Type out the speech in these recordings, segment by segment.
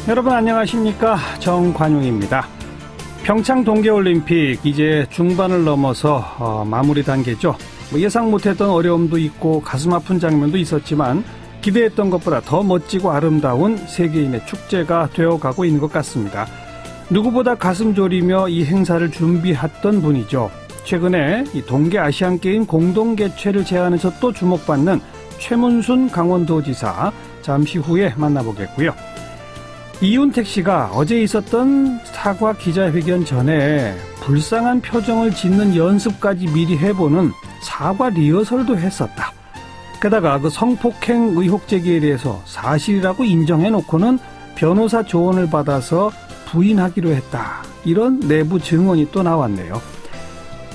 여러분 안녕하십니까? 정관용입니다. 평창 동계올림픽 이제 중반을 넘어서 마무리 단계죠. 예상 못했던 어려움도 있고 가슴 아픈 장면도 있었지만 기대했던 것보다 더 멋지고 아름다운 세계인의 축제가 되어가고 있는 것 같습니다. 누구보다 가슴 졸이며 이 행사를 준비했던 분이죠. 최근에 이 동계아시안게임 공동 개최를 제안해서 또 주목받는 최문순 강원도지사 잠시 후에 만나보겠고요. 이윤택 씨가 어제 있었던 사과 기자회견 전에 불쌍한 표정을 짓는 연습까지 미리 해보는 사과 리허설도 했었다. 게다가 그 성폭행 의혹 제기에 대해서 사실이라고 인정해놓고는 변호사 조언을 받아서 부인하기로 했다. 이런 내부 증언이 또 나왔네요.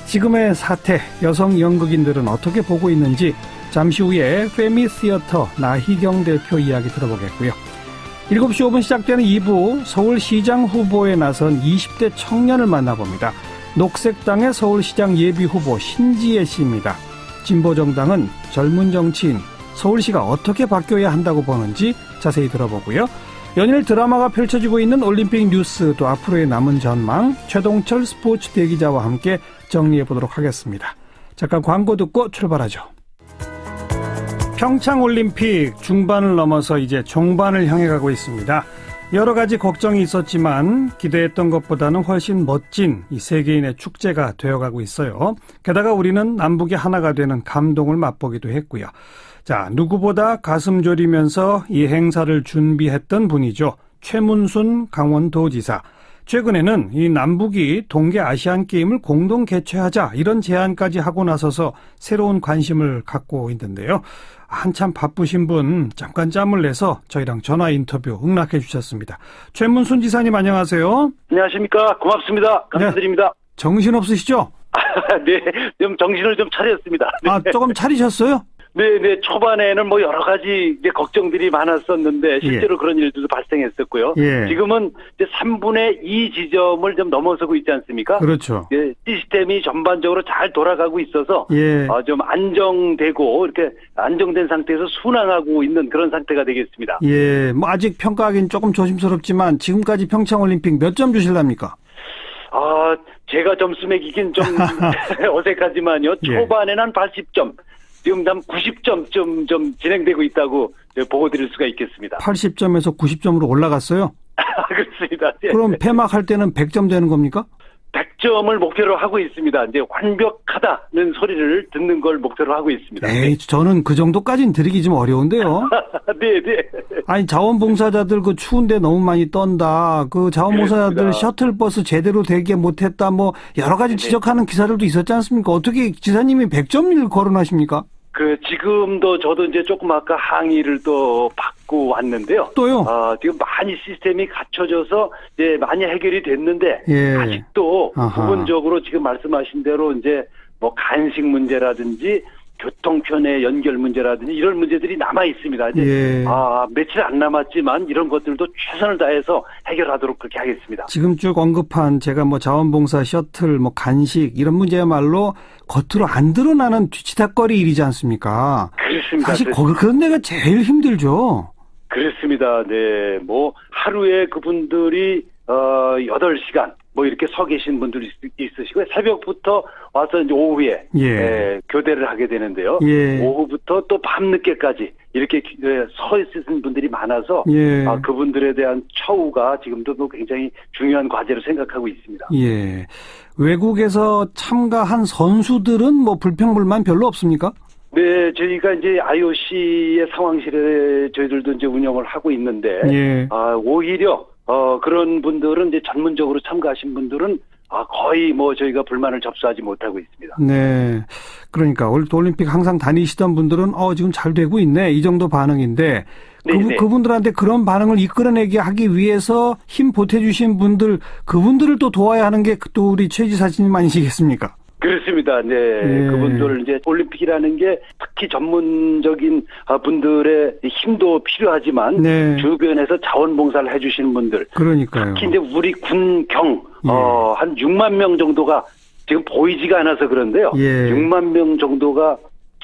지금의 사태, 여성 연극인들은 어떻게 보고 있는지 잠시 후에 페미시어터 나희경 대표 이야기 들어보겠고요. 7시 5분 시작되는 2부 서울시장 후보에 나선 20대 청년을 만나봅니다. 녹색당의 서울시장 예비후보 신지혜 씨입니다. 진보정당은 젊은 정치인, 서울시가 어떻게 바뀌어야 한다고 보는지 자세히 들어보고요. 연일 드라마가 펼쳐지고 있는 올림픽 뉴스 또 앞으로의 남은 전망 최동철 스포츠 대기자와 함께 정리해보도록 하겠습니다. 잠깐 광고 듣고 출발하죠. 평창올림픽 중반을 넘어서 이제 종반을 향해 가고 있습니다. 여러 가지 걱정이 있었지만 기대했던 것보다는 훨씬 멋진 이 세계인의 축제가 되어가고 있어요. 게다가 우리는 남북이 하나가 되는 감동을 맛보기도 했고요. 자, 누구보다 가슴 졸이면서 이 행사를 준비했던 분이죠. 최문순 강원도지사. 최근에는 이 남북이 동계아시안게임을 공동 개최하자 이런 제안까지 하고 나서서 새로운 관심을 갖고 있는데요. 한참 바쁘신 분 잠깐 짬을 내서 저희랑 전화 인터뷰 응낙해 주셨습니다. 최문순 지사님 안녕하세요. 안녕하십니까. 고맙습니다. 감사드립니다. 네. 정신없으시죠? 네, 좀 정신을 좀 차렸습니다. 네. 아, 조금 차리셨어요? 네. 초반에는 뭐 여러 가지 이제 걱정들이 많았었는데 실제로 그런 일들도 발생했었고요. 지금은 이제 3분의 2 지점을 좀 넘어서고 있지 않습니까? 그렇죠. 예, 시스템이 전반적으로 잘 돌아가고 있어서 좀 안정되고 이렇게 안정된 상태에서 순항하고 있는 그런 상태가 되겠습니다. 예, 뭐 아직 평가하기는 조금 조심스럽지만 지금까지 평창올림픽 몇 점 주실랍니까? 제가 점수 매기긴 좀 어색하지만요. 초반에는 한 80점. 지금 한 90점쯤 좀 진행되고 있다고 보고 드릴 수가 있겠습니다. 80점에서 90점으로 올라갔어요? 그렇습니다. 그럼 폐막할 때는 100점 되는 겁니까? 100점을 목표로 하고 있습니다. 이제 완벽하다는 소리를 듣는 걸 목표로 하고 있습니다. 에이, 저는 그 정도까지는 드리기 좀 어려운데요. 네. 아니, 자원봉사자들 그 추운데 너무 많이 떤다. 그 자원봉사자들 그렇습니다. 셔틀버스 제대로 되게 못했다. 뭐 여러 가지 지적하는 기사들도 있었지 않습니까? 어떻게 지사님이 100점을 거론하십니까? 지금도 저도 이제 조금 아까 항의를 또 받고 왔는데요. 또요? 지금 많이 시스템이 갖춰져서 이제 많이 해결이 됐는데 아직도 부분적으로 지금 말씀하신 대로 이제 뭐 간식 문제라든지 교통편의 연결 문제라든지 이런 문제들이 남아 있습니다. 이제 며칠 안 남았지만 이런 것들도 최선을 다해서 해결하도록 그렇게 하겠습니다. 지금 쭉 언급한 제가 뭐 자원봉사 셔틀, 뭐 간식 이런 문제야말로 겉으로 안 드러나는 뒤치다꺼리 일이지 않습니까? 그렇습니다. 사실 그런 데가 제일 힘들죠. 그렇습니다. 네, 뭐 하루에 그분들이 8시간 뭐 이렇게 서 계신 분들이 있으시고요. 새벽부터 와서 이제 오후에 교대를 하게 되는데요. 오후부터 또 밤늦게까지 이렇게 서 있으신 분들이 많아서 그분들에 대한 처우가 지금도 굉장히 중요한 과제로 생각하고 있습니다. 외국에서 참가한 선수들은 뭐 불평불만 별로 없습니까? 네, 저희가 이제 IOC의 상황실에 저희들도 이제 운영을 하고 있는데 오히려 그런 분들은 이제 전문적으로 참가하신 분들은 거의 뭐 저희가 불만을 접수하지 못하고 있습니다. 네. 그러니까 올림픽 항상 다니시던 분들은 지금 잘 되고 있네. 이 정도 반응인데 그분들한테 그런 반응을 이끌어내게 하기 위해서 힘 보태주신 분들, 그분들을 또 도와야 하는 게 또 우리 최 지사님 아니시겠습니까? 그렇습니다. 네. 그분들 이제 올림픽이라는 게 특히 전문적인 분들의 힘도 필요하지만 주변에서 자원봉사를 해주시는 분들. 그러니까요. 특히 이제 우리 군경 한 6만 명 정도가 지금 보이지가 않아서 그런데요. 6만 명 정도가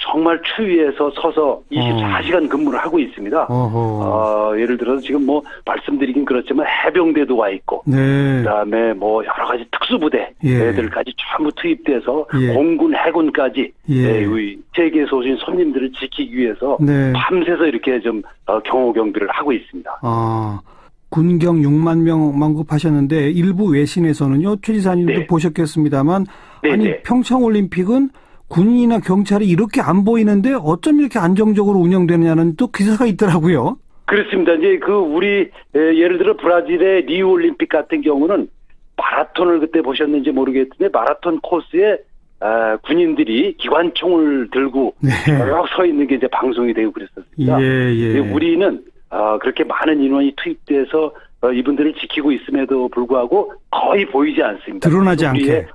정말 추위에서 서서 24시간 근무를 하고 있습니다. 예를 들어서 지금 뭐 말씀드리긴 그렇지만 해병대도 와 있고, 네. 그다음에 뭐 여러 가지 특수부대 예. 애들까지 전부 투입돼서 예. 공군, 해군까지 예. 세계에서 오신 손님들을 지키기 위해서 네. 밤새서 이렇게 좀 경호 경비를 하고 있습니다. 군경 6만 명 만급하셨는데 일부 외신에서는요, 최 지사님도 네. 보셨겠습니다만, 네, 아니 네. 평창올림픽은 군인이나 경찰이 이렇게 안 보이는데 어쩜 이렇게 안정적으로 운영되느냐는 또 기사가 있더라고요. 그렇습니다. 이제 우리 예를 들어 브라질의 리우 올림픽 같은 경우는 마라톤을 그때 보셨는지 모르겠는데 마라톤 코스에 군인들이 기관총을 들고 네. 쭉 서 있는 게 이제 방송이 되고 그랬었습니다. 예. 우리는 그렇게 많은 인원이 투입돼서 이분들을 지키고 있음에도 불구하고 거의 보이지 않습니다. 드러나지 않게.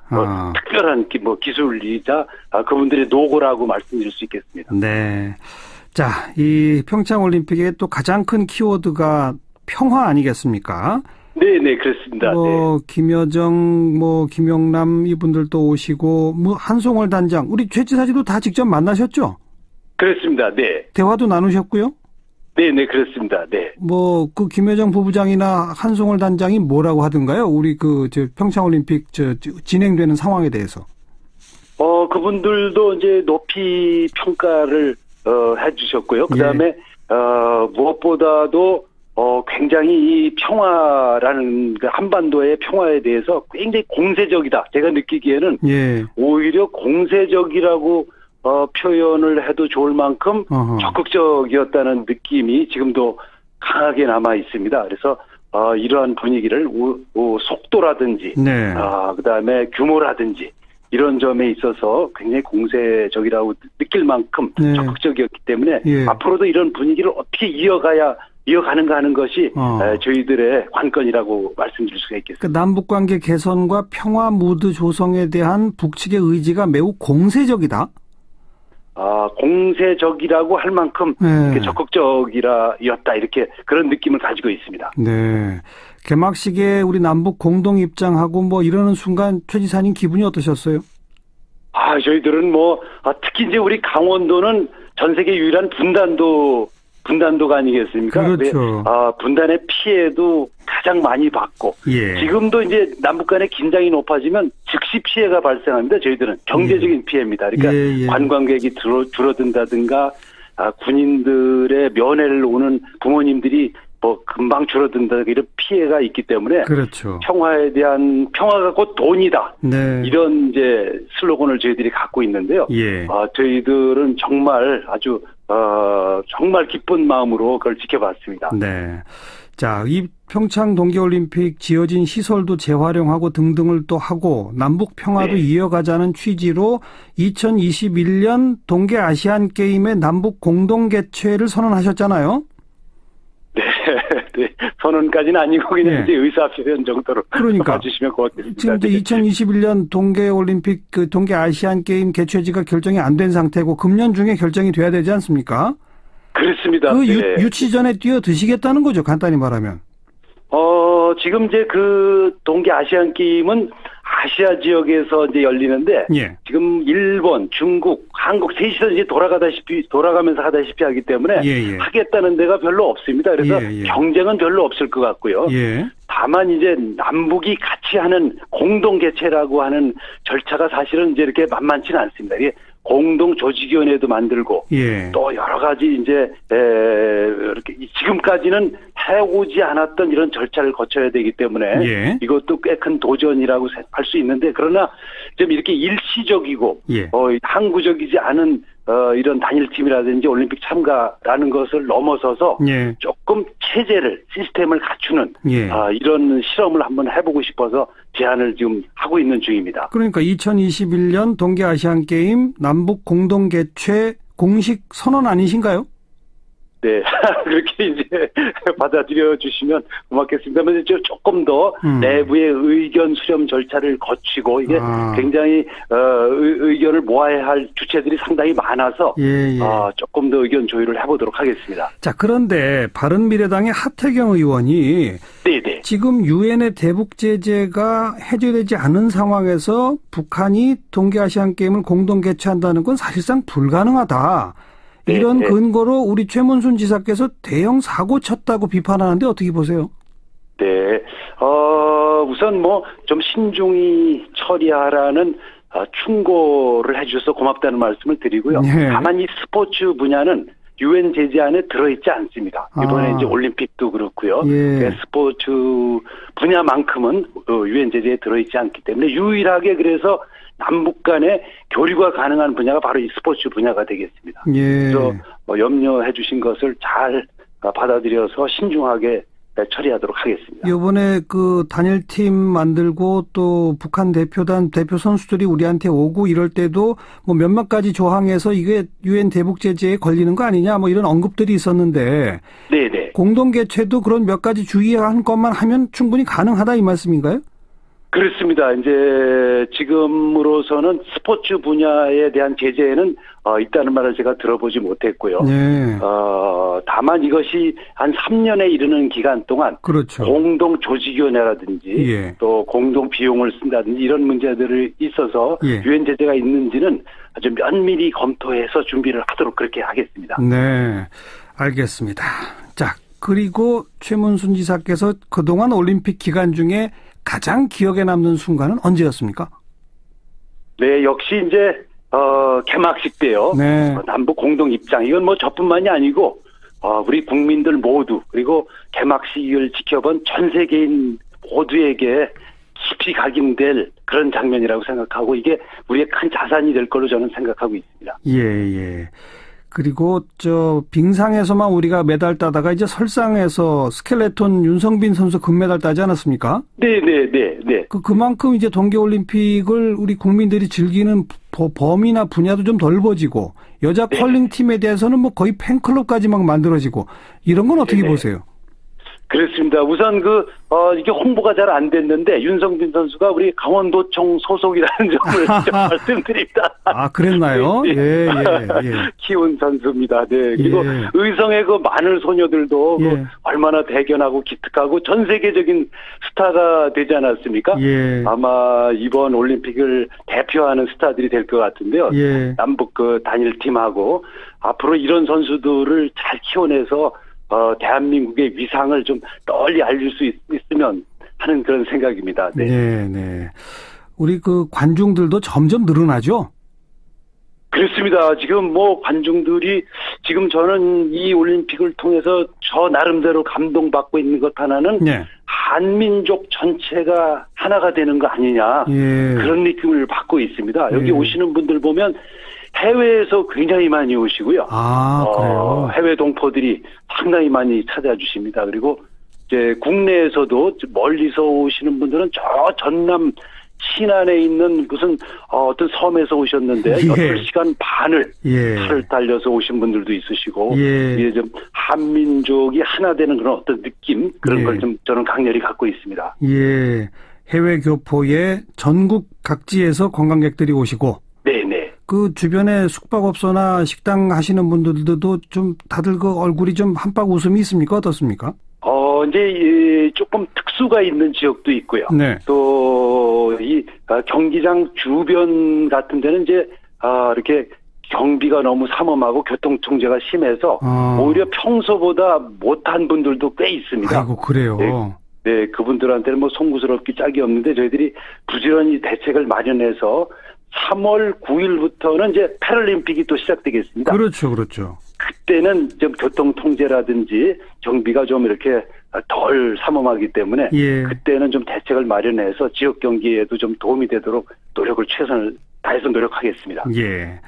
특별한 기술이자 그분들의 노고라고 말씀드릴 수 있겠습니다. 네. 자, 이 평창올림픽의 또 가장 큰 키워드가 평화 아니겠습니까? 네, 그렇습니다. 네. 김여정, 김영남 이분들도 오시고, 한송월 단장, 우리 최 지사님도 다 직접 만나셨죠? 그렇습니다. 네. 대화도 나누셨고요? 네, 그렇습니다. 네. 김여정 부부장이나 한송월 단장이 뭐라고 하던가요? 우리 평창올림픽 진행되는 상황에 대해서. 그분들도 이제 높이 평가를 해주셨고요. 그 다음에, 무엇보다도, 굉장히 이 평화라는 한반도의 평화에 대해서 굉장히 공세적이다. 제가 느끼기에는 오히려 공세적이라고 표현을 해도 좋을 만큼 적극적이었다는 느낌이 지금도 강하게 남아 있습니다. 그래서 이러한 분위기를 속도라든지, 그다음에 규모라든지 이런 점에 있어서 굉장히 공세적이라고 느낄 만큼 적극적이었기 때문에 앞으로도 이런 분위기를 어떻게 이어가는가 하는 것이 저희들의 관건이라고 말씀드릴 수가 있겠습니다. 남북관계 개선과 평화 무드 조성에 대한 북측의 의지가 매우 공세적이다? 공세적이라고 할 만큼 이렇게 적극적이었다 이렇게 그런 느낌을 가지고 있습니다. 네. 개막식에 우리 남북 공동 입장하고 이러는 순간 최 지사님 기분이 어떠셨어요? 저희들은 특히 이제 우리 강원도는 전 세계 유일한 분단도가 아니겠습니까? 그렇죠. 분단의 피해도 가장 많이 받고 지금도 이제 남북 간의 긴장이 높아지면 즉시 피해가 발생합니다. 저희들은 경제적인 피해입니다. 그러니까 관광객이 줄어든다든가 군인들의 면회를 오는 부모님들이 금방 줄어든다 이런 피해가 있기 때문에 그렇죠. 평화가 곧 돈이다. 이런 이제 슬로건을 저희들이 갖고 있는데요. 저희들은 정말 아주 정말 기쁜 마음으로 그걸 지켜봤습니다. 네. 자, 이 평창 동계올림픽 지어진 시설도 재활용하고 등등을 또 하고 남북 평화도 이어가자는 취지로 2021년 동계 아시안 게임의 남북 공동 개최를 선언하셨잖아요. 네. 선언까지는 아니고 그냥 이제 의사표현 정도로 봐주시면 고맙겠습니다. 지금 이제 2021년 동계올림픽 동계 아시안 게임 개최지가 결정이 안 된 상태고 금년 중에 결정이 돼야 되지 않습니까? 그렇습니다. 유치 전에 뛰어드시겠다는 거죠, 간단히 말하면. 지금 이제 동계 아시안 게임은 아시아 지역에서 이제 열리는데 지금 일본, 중국, 한국 셋이서 이제 돌아가면서 하다시피 하기 때문에 하겠다는 데가 별로 없습니다. 그래서 경쟁은 별로 없을 것 같고요. 다만 이제 남북이 같이 하는 공동 개최라고 하는 절차가 사실은 이제 이렇게 만만치는 않습니다. 이게 공동 조직위원회도 만들고 또 여러 가지 이제 이렇게 지금까지는 해오지 않았던 이런 절차를 거쳐야 되기 때문에 이것도 꽤 큰 도전이라고 할 수 있는데 그러나 좀 이렇게 일시적이고 항구적이지 않은 이런 단일팀이라든지 올림픽 참가라는 것을 넘어서서 조금 시스템을 갖추는 이런 실험을 한번 해보고 싶어서 제안을 지금 하고 있는 중입니다. 그러니까 2021년 동계아시안게임 남북 공동 개최 공식 선언 아니신가요? 네, 그렇게 이제 받아들여 주시면 고맙겠습니다만 조금 더 내부의 의견 수렴 절차를 거치고 이게 굉장히 의견을 모아야 할 주체들이 상당히 많아서 조금 더 의견 조율을 해보도록 하겠습니다. 자, 그런데 바른미래당의 하태경 의원이 지금 유엔의 대북 제재가 해제되지 않은 상황에서 북한이 동계아시안게임을 공동 개최한다는 건 사실상 불가능하다. 이런 근거로 우리 최문순 지사께서 대형 사고 쳤다고 비판하는데 어떻게 보세요? 네, 우선 좀 신중히 처리하라는 충고를 해주셔서 고맙다는 말씀을 드리고요. 네. 다만 이 스포츠 분야는 유엔 제재 안에 들어있지 않습니다. 이번에 이제 올림픽도 그렇고요. 예. 스포츠 분야만큼은 유엔 제재에 들어있지 않기 때문에 유일하게 그래서 남북 간의 교류가 가능한 분야가 바로 이 스포츠 분야가 되겠습니다. 예. 그래서 염려해 주신 것을 잘 받아들여서 신중하게 처리하도록 하겠습니다. 이번에 그 단일팀 만들고 또 북한 대표 선수들이 우리한테 오고 이럴 때도 뭐 몇몇 가지 조항에서 이게 유엔 대북 제재에 걸리는 거 아니냐 뭐 이런 언급들이 있었는데 네네. 공동 개최도 그런 몇 가지 주의한 것만 하면 충분히 가능하다 이 말씀인가요? 그렇습니다. 이제 지금으로서는 스포츠 분야에 대한 제재는 있다는 말을 제가 들어보지 못했고요. 네. 다만 이것이 한 3년에 이르는 기간 동안 그렇죠. 공동 조직위원회라든지 예. 또 공동 비용을 쓴다든지 이런 문제들이 있어서 예. 유엔 제재가 있는지는 아주 면밀히 검토해서 준비를 하도록 그렇게 하겠습니다. 네, 알겠습니다. 자, 그리고 최문순 지사께서 그동안 올림픽 기간 중에 가장 기억에 남는 순간은 언제였습니까? 네, 역시 이제 개막식 때요. 네. 남북 공동 입장. 이건 뭐 저뿐만이 아니고 우리 국민들 모두 그리고 개막식을 지켜본 전 세계인 모두에게 깊이 각인될 그런 장면이라고 생각하고 이게 우리의 큰 자산이 될 걸로 저는 생각하고 있습니다. 예, 예. 그리고 빙상에서만 우리가 메달 따다가 이제 설상에서 스켈레톤 윤성빈 선수 금메달 따지 않았습니까? 네. 그만큼 이제 동계올림픽을 우리 국민들이 즐기는 범위나 분야도 좀 넓어지고 여자 컬링 팀에 대해서는 뭐 거의 팬클럽까지 막 만들어지고 이런 건 어떻게 보세요? 그렇습니다. 우선 이게 홍보가 잘 안 됐는데 윤성빈 선수가 우리 강원도청 소속이라는 점을 좀 말씀드립니다. 아, 그랬나요? 예. 키운 선수입니다. 네. 그리고 의성의 그 마늘 소녀들도 얼마나 대견하고 기특하고 전 세계적인 스타가 되지 않았습니까? 예. 아마 이번 올림픽을 대표하는 스타들이 될 것 같은데요. 예. 남북 그 단일팀하고 앞으로 이런 선수들을 잘 키워내서 대한민국의 위상을 좀 널리 알릴 수 있으면 하는 그런 생각입니다. 네. 네. 우리 그 관중들도 점점 늘어나죠? 그렇습니다. 지금 관중들이 지금 저는 이 올림픽을 통해서 저 나름대로 감동받고 있는 것 하나는 한민족 전체가 하나가 되는 거 아니냐. 그런 느낌을 받고 있습니다. 여기 오시는 분들 보면 해외에서 굉장히 많이 오시고요. 그래요? 해외 동포들이 상당히 많이 찾아주십니다. 그리고 이제 국내에서도 멀리서 오시는 분들은 저 전남 신안에 있는 무슨 어떤 섬에서 오셨는데 8시간 반을 차를 달려서 오신 분들도 있으시고 이게 좀 한민족이 하나 되는 그런 어떤 느낌 그런 걸 좀 저는 강렬히 갖고 있습니다. 예, 해외 교포의 전국 각지에서 관광객들이 오시고 네네. 그 주변에 숙박업소나 식당 하시는 분들도 좀 다들 그 얼굴이 좀 한박 웃음이 있습니까? 어떻습니까? 이제 조금 특수가 있는 지역도 있고요. 네. 또 이 경기장 주변 같은 데는 이제 이렇게 경비가 너무 삼엄하고 교통 통제가 심해서 오히려 평소보다 못한 분들도 꽤 있습니다. 아이고, 그래요. 네, 그분들한테는 송구스럽기 짝이 없는데 저희들이 부지런히 대책을 마련해서 3월 9일부터는 이제 패럴림픽이 또 시작되겠습니다. 그렇죠. 그때는 좀 교통 통제라든지 경비가 좀 이렇게 덜 삼엄하기 때문에 그때는 좀 대책을 마련해서 지역 경기에도 좀 도움이 되도록 최선을 다해서 노력하겠습니다. 예.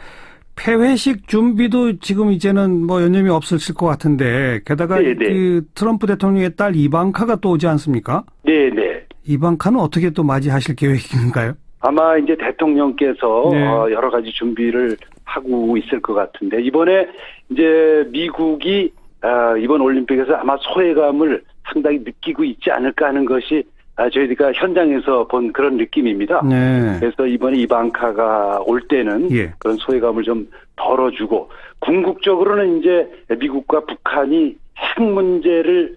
폐회식 준비도 지금 이제는 여념이 없으실 것 같은데 게다가 그 트럼프 대통령의 딸 이방카가 또 오지 않습니까? 네네. 이방카는 어떻게 또 맞이하실 계획인가요? 아마 이제 대통령께서 여러 가지 준비를 하고 있을 것 같은데 이번에 이제 미국이 이번 올림픽에서 아마 소외감을 상당히 느끼고 있지 않을까 하는 것이 저희가 현장에서 본 그런 느낌입니다. 그래서 이번에 이방카가 올 때는 그런 소외감을 좀 덜어주고 궁극적으로는 이제 미국과 북한이 핵 문제를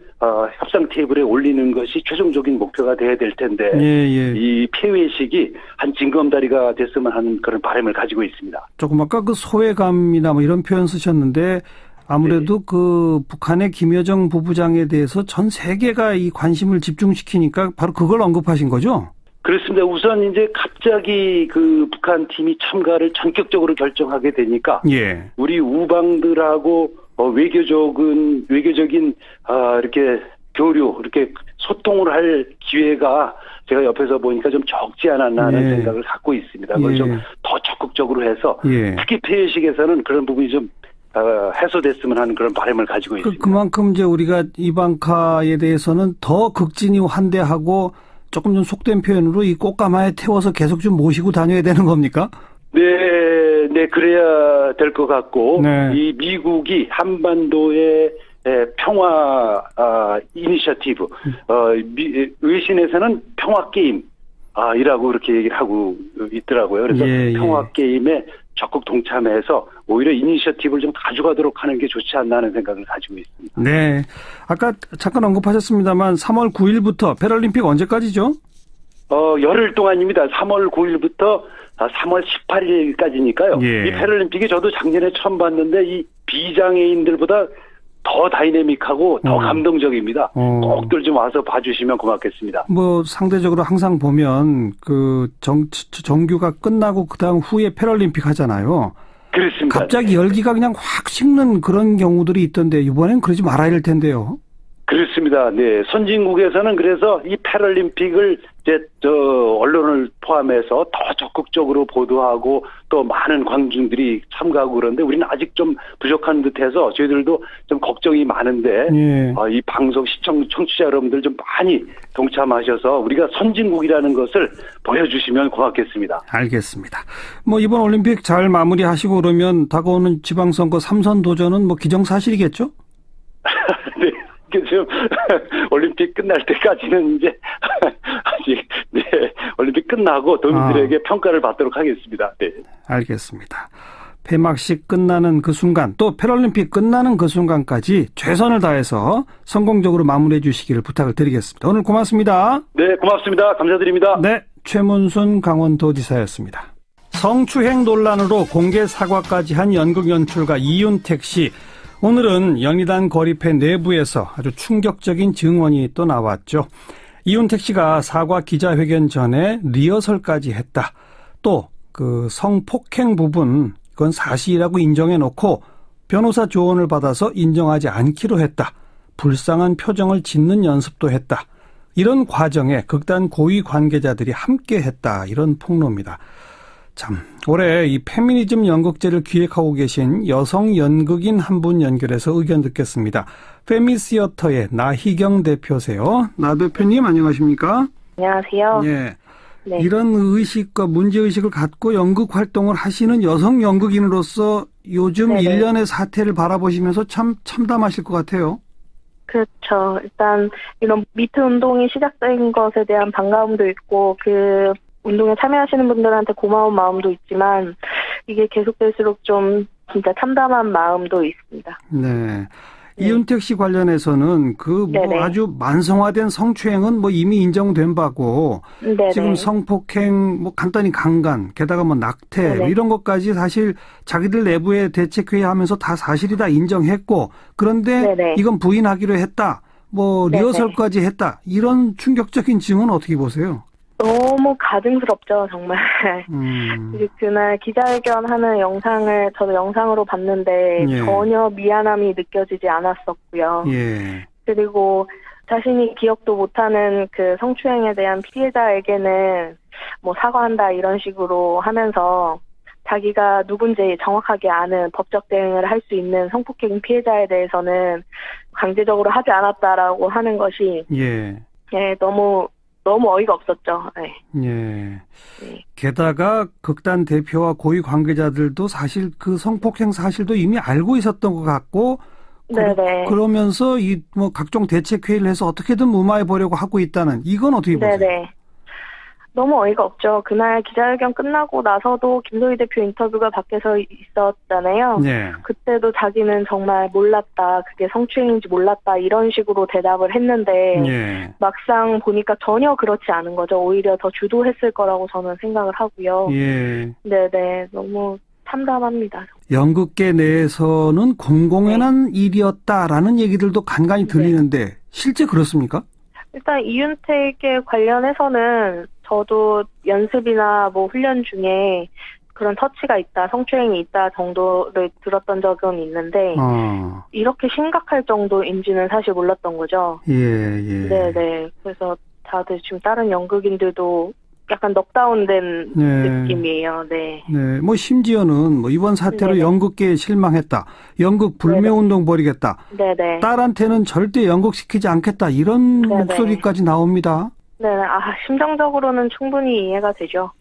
협상 테이블에 올리는 것이 최종적인 목표가 돼야 될 텐데 이 폐회식이 한 징검다리가 됐으면 하는 그런 바람을 가지고 있습니다. 조금 아까 그 소외감이나 뭐 이런 표현 쓰셨는데 아무래도 그 북한의 김여정 부부장에 대해서 전 세계가 이 관심을 집중시키니까 바로 그걸 언급하신 거죠? 그렇습니다. 우선 이제 갑자기 그 북한 팀이 참가를 전격적으로 결정하게 되니까 우리 우방들하고 외교적인 이렇게 교류, 이렇게 소통을 할 기회가 제가 옆에서 보니까 좀 적지 않았나 하는 생각을 갖고 있습니다. 그걸 좀 더 적극적으로 해서 특히 폐회식에서는 그런 부분이 좀 해소됐으면 하는 그런 바람을 가지고 있습니다. 그만큼 이제 우리가 이방카에 대해서는 더 극진히 환대하고 조금 좀 속된 표현으로 이 꽃가마에 태워서 계속 좀 모시고 다녀야 되는 겁니까? 네, 그래야 될 것 같고, 이 미국이 한반도의 평화, 이니셔티브, 외신에서는 평화게임, 이라고 그렇게 얘기를 하고 있더라고요. 그래서 평화게임에 적극 동참해서 오히려 이니셔티브를 좀 가져가도록 하는 게 좋지 않나 하는 생각을 가지고 있습니다. 네. 아까 잠깐 언급하셨습니다만 3월 9일부터 패럴림픽 언제까지죠? 열흘 동안입니다. 3월 9일부터 3월 18일까지니까요. 이 패럴림픽이 저도 작년에 처음 봤는데 이 비장애인들보다 더 다이내믹하고 더 감동적입니다. 꼭들 좀 와서 봐주시면 고맙겠습니다. 뭐 상대적으로 항상 보면 그 정규가 끝나고 그다음 후에 패럴림픽 하잖아요. 그렇습니다. 갑자기 열기가 그냥 확 식는 그런 경우들이 있던데 이번엔 그러지 말아야 될 텐데요. 그렇습니다. 네, 선진국에서는 그래서 이 패럴림픽을 이제 언론을 포함해서 더 적극적으로 보도하고 또 많은 관중들이 참가하고 그런데 우리는 아직 좀 부족한 듯해서 저희들도 좀 걱정이 많은데 이 방송 청취자 여러분들 좀 많이 동참하셔서 우리가 선진국이라는 것을 보여주시면 고맙겠습니다. 알겠습니다. 뭐 이번 올림픽 잘 마무리하시고 그러면 다가오는 지방선거 3선 도전은 뭐 기정사실이겠죠? 네. 지금 올림픽 끝날 때까지는 이제 아직 올림픽 끝나고 도민들에게 평가를 받도록 하겠습니다. 네. 알겠습니다. 폐막식 끝나는 그 순간 또 패럴림픽 끝나는 그 순간까지 최선을 다해서 성공적으로 마무리해 주시기를 부탁을 드리겠습니다. 오늘 고맙습니다. 네, 고맙습니다. 감사드립니다. 네, 최문순 강원도지사였습니다. 성추행 논란으로 공개 사과까지 한 연극 연출가 이윤택 씨. 오늘은 연희단 거리패 내부에서 아주 충격적인 증언이 또 나왔죠. 이윤택 씨가 사과 기자회견 전에 리허설까지 했다. 또 그 성폭행 부분 그건 사실이라고 인정해놓고 변호사 조언을 받아서 인정하지 않기로 했다. 불쌍한 표정을 짓는 연습도 했다. 이런 과정에 극단 고위 관계자들이 함께했다. 이런 폭로입니다. 참, 올해 이 페미니즘 연극제를 기획하고 계신 여성 연극인 한 분 연결해서 의견 듣겠습니다. 페미시어터의 나희경 대표세요. 나 대표님 안녕하십니까? 안녕하세요. 예. 네. 이런 의식과 문제의식을 갖고 연극 활동을 하시는 여성 연극인으로서 요즘 일련의 사태를 바라보시면서 참 참담하실 것 같아요. 그렇죠. 일단 이런 미투 운동이 시작된 것에 대한 반가움도 있고 그 운동에 참여하시는 분들한테 고마운 마음도 있지만 이게 계속될수록 좀 진짜 참담한 마음도 있습니다. 네. 이윤택 씨 관련해서는 그 뭐 아주 만성화된 성추행은 뭐 이미 인정된 바고 지금 성폭행 뭐 간단히 강간 게다가 뭐 낙태 뭐 이런 것까지 사실 자기들 내부에 대책회의하면서 다 사실이다 인정했고 그런데 이건 부인하기로 했다. 뭐 리허설까지 했다. 이런 충격적인 증언 어떻게 보세요? 너무 가증스럽죠, 정말. 그날 기자회견 하는 영상을 저도 영상으로 봤는데 전혀 미안함이 느껴지지 않았었고요. 그리고 자신이 기억도 못하는 그 성추행에 대한 피해자에게는 뭐 사과한다 이런 식으로 하면서 자기가 누군지 정확하게 아는 법적 대응을 할 수 있는 성폭행 피해자에 대해서는 강제적으로 하지 않았다라고 하는 것이 너무 어이가 없었죠. 게다가 극단 대표와 고위 관계자들도 사실 그 성폭행 사실도 이미 알고 있었던 것 같고, 그러면서 이 뭐 각종 대책 회의를 해서 어떻게든 무마해 보려고 하고 있다는 이건 어떻게 보세요? 너무 어이가 없죠. 그날 기자회견 끝나고 나서도 김소희 대표 인터뷰가 밖에서 있었잖아요. 네. 그때도 자기는 정말 몰랐다. 그게 성추행인지 몰랐다. 이런 식으로 대답을 했는데 네. 막상 보니까 전혀 그렇지 않은 거죠. 오히려 더 주도했을 거라고 저는 생각을 하고요. 예. 네네. 너무 참담합니다. 연극계 내에서는 공공연한 네. 일이었다라는 얘기들도 간간히 들리는데 네. 실제 그렇습니까? 일단 이윤택에 관련해서는 저도 연습이나 뭐 훈련 중에 그런 터치가 있다, 성추행이 있다 정도를 들었던 적은 있는데 이렇게 심각할 정도인지는 사실 몰랐던 거죠. 예. 네네. 그래서 다들 지금 다른 연극인들도 약간 넉다운된 네. 느낌이에요. 네. 네. 뭐 심지어는 뭐 이번 사태로 네네. 연극계에 실망했다. 연극 불매운동 벌이겠다. 네네. 딸한테는 절대 연극시키지 않겠다. 이런 네네. 목소리까지 나옵니다. 네. 심정적으로는 충분히 이해가 되죠.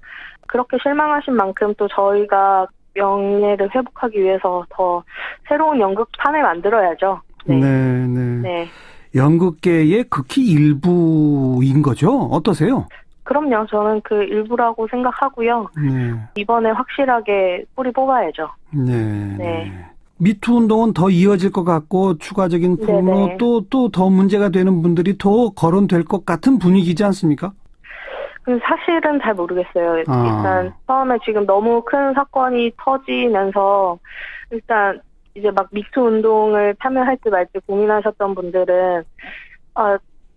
그렇게 실망하신 만큼 또 저희가 명예를 회복하기 위해서 더 새로운 연극판을 만들어야죠. 네. 네. 연극계의 극히 일부인 거죠? 어떠세요? 그럼요. 저는 그 일부라고 생각하고요. 네. 이번에 확실하게 뿌리 뽑아야죠. 네. 미투 운동은 더 이어질 것 같고 추가적인 폭로 또 더 문제가 되는 분들이 더 거론될 것 같은 분위기지 않습니까? 사실은 잘 모르겠어요. 일단 처음에 지금 너무 큰 사건이 터지면서 일단 이제 막 미투 운동을 참여할지 말지 고민하셨던 분들은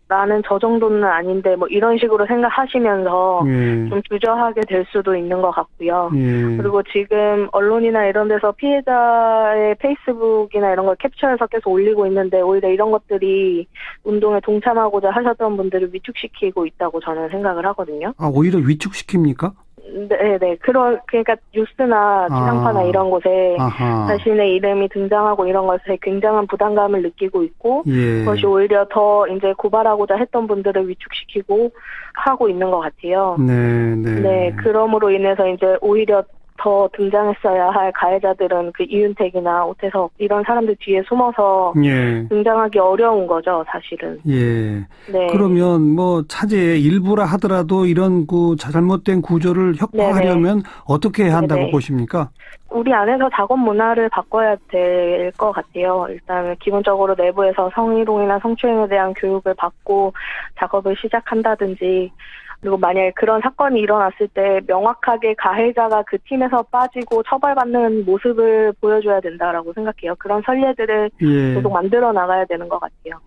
나는 저 정도는 아닌데 뭐 이런 식으로 생각하시면서 좀 주저하게 될 수도 있는 것 같고요. 그리고 지금 언론이나 이런 데서 피해자의 페이스북이나 이런 걸 캡처해서 계속 올리고 있는데 오히려 이런 것들이 운동에 동참하고자 하셨던 분들을 위축시키고 있다고 저는 생각을 하거든요. 오히려 위축시킵니까? 네네. 그러니까 뉴스나 지상파나 이런 곳에 자신의 이름이 등장하고 이런 것에 굉장한 부담감을 느끼고 있고, 그것이 오히려 더 이제 고발하고자 했던 분들을 위축시키고 하고 있는 것 같아요. 네. 그럼으로 인해서 이제 오히려 더 등장했어야 할 가해자들은 그 이윤택이나 오태석 이런 사람들 뒤에 숨어서 등장하기 어려운 거죠, 사실은. 네. 그러면 뭐 차제의 일부라 하더라도 이런 그 잘못된 구조를 혁파하려면 어떻게 해야 한다고 보십니까? 우리 안에서 작업 문화를 바꿔야 될 것 같아요. 일단 기본적으로 내부에서 성희롱이나 성추행에 대한 교육을 받고 작업을 시작한다든지, 그리고 만약에 그런 사건이 일어났을 때 명확하게 가해자가 그 팀에서 빠지고 처벌받는 모습을 보여줘야 된다라고 생각해요. 그런 선례들을 계속 만들어 나가야 되는 것 같아요.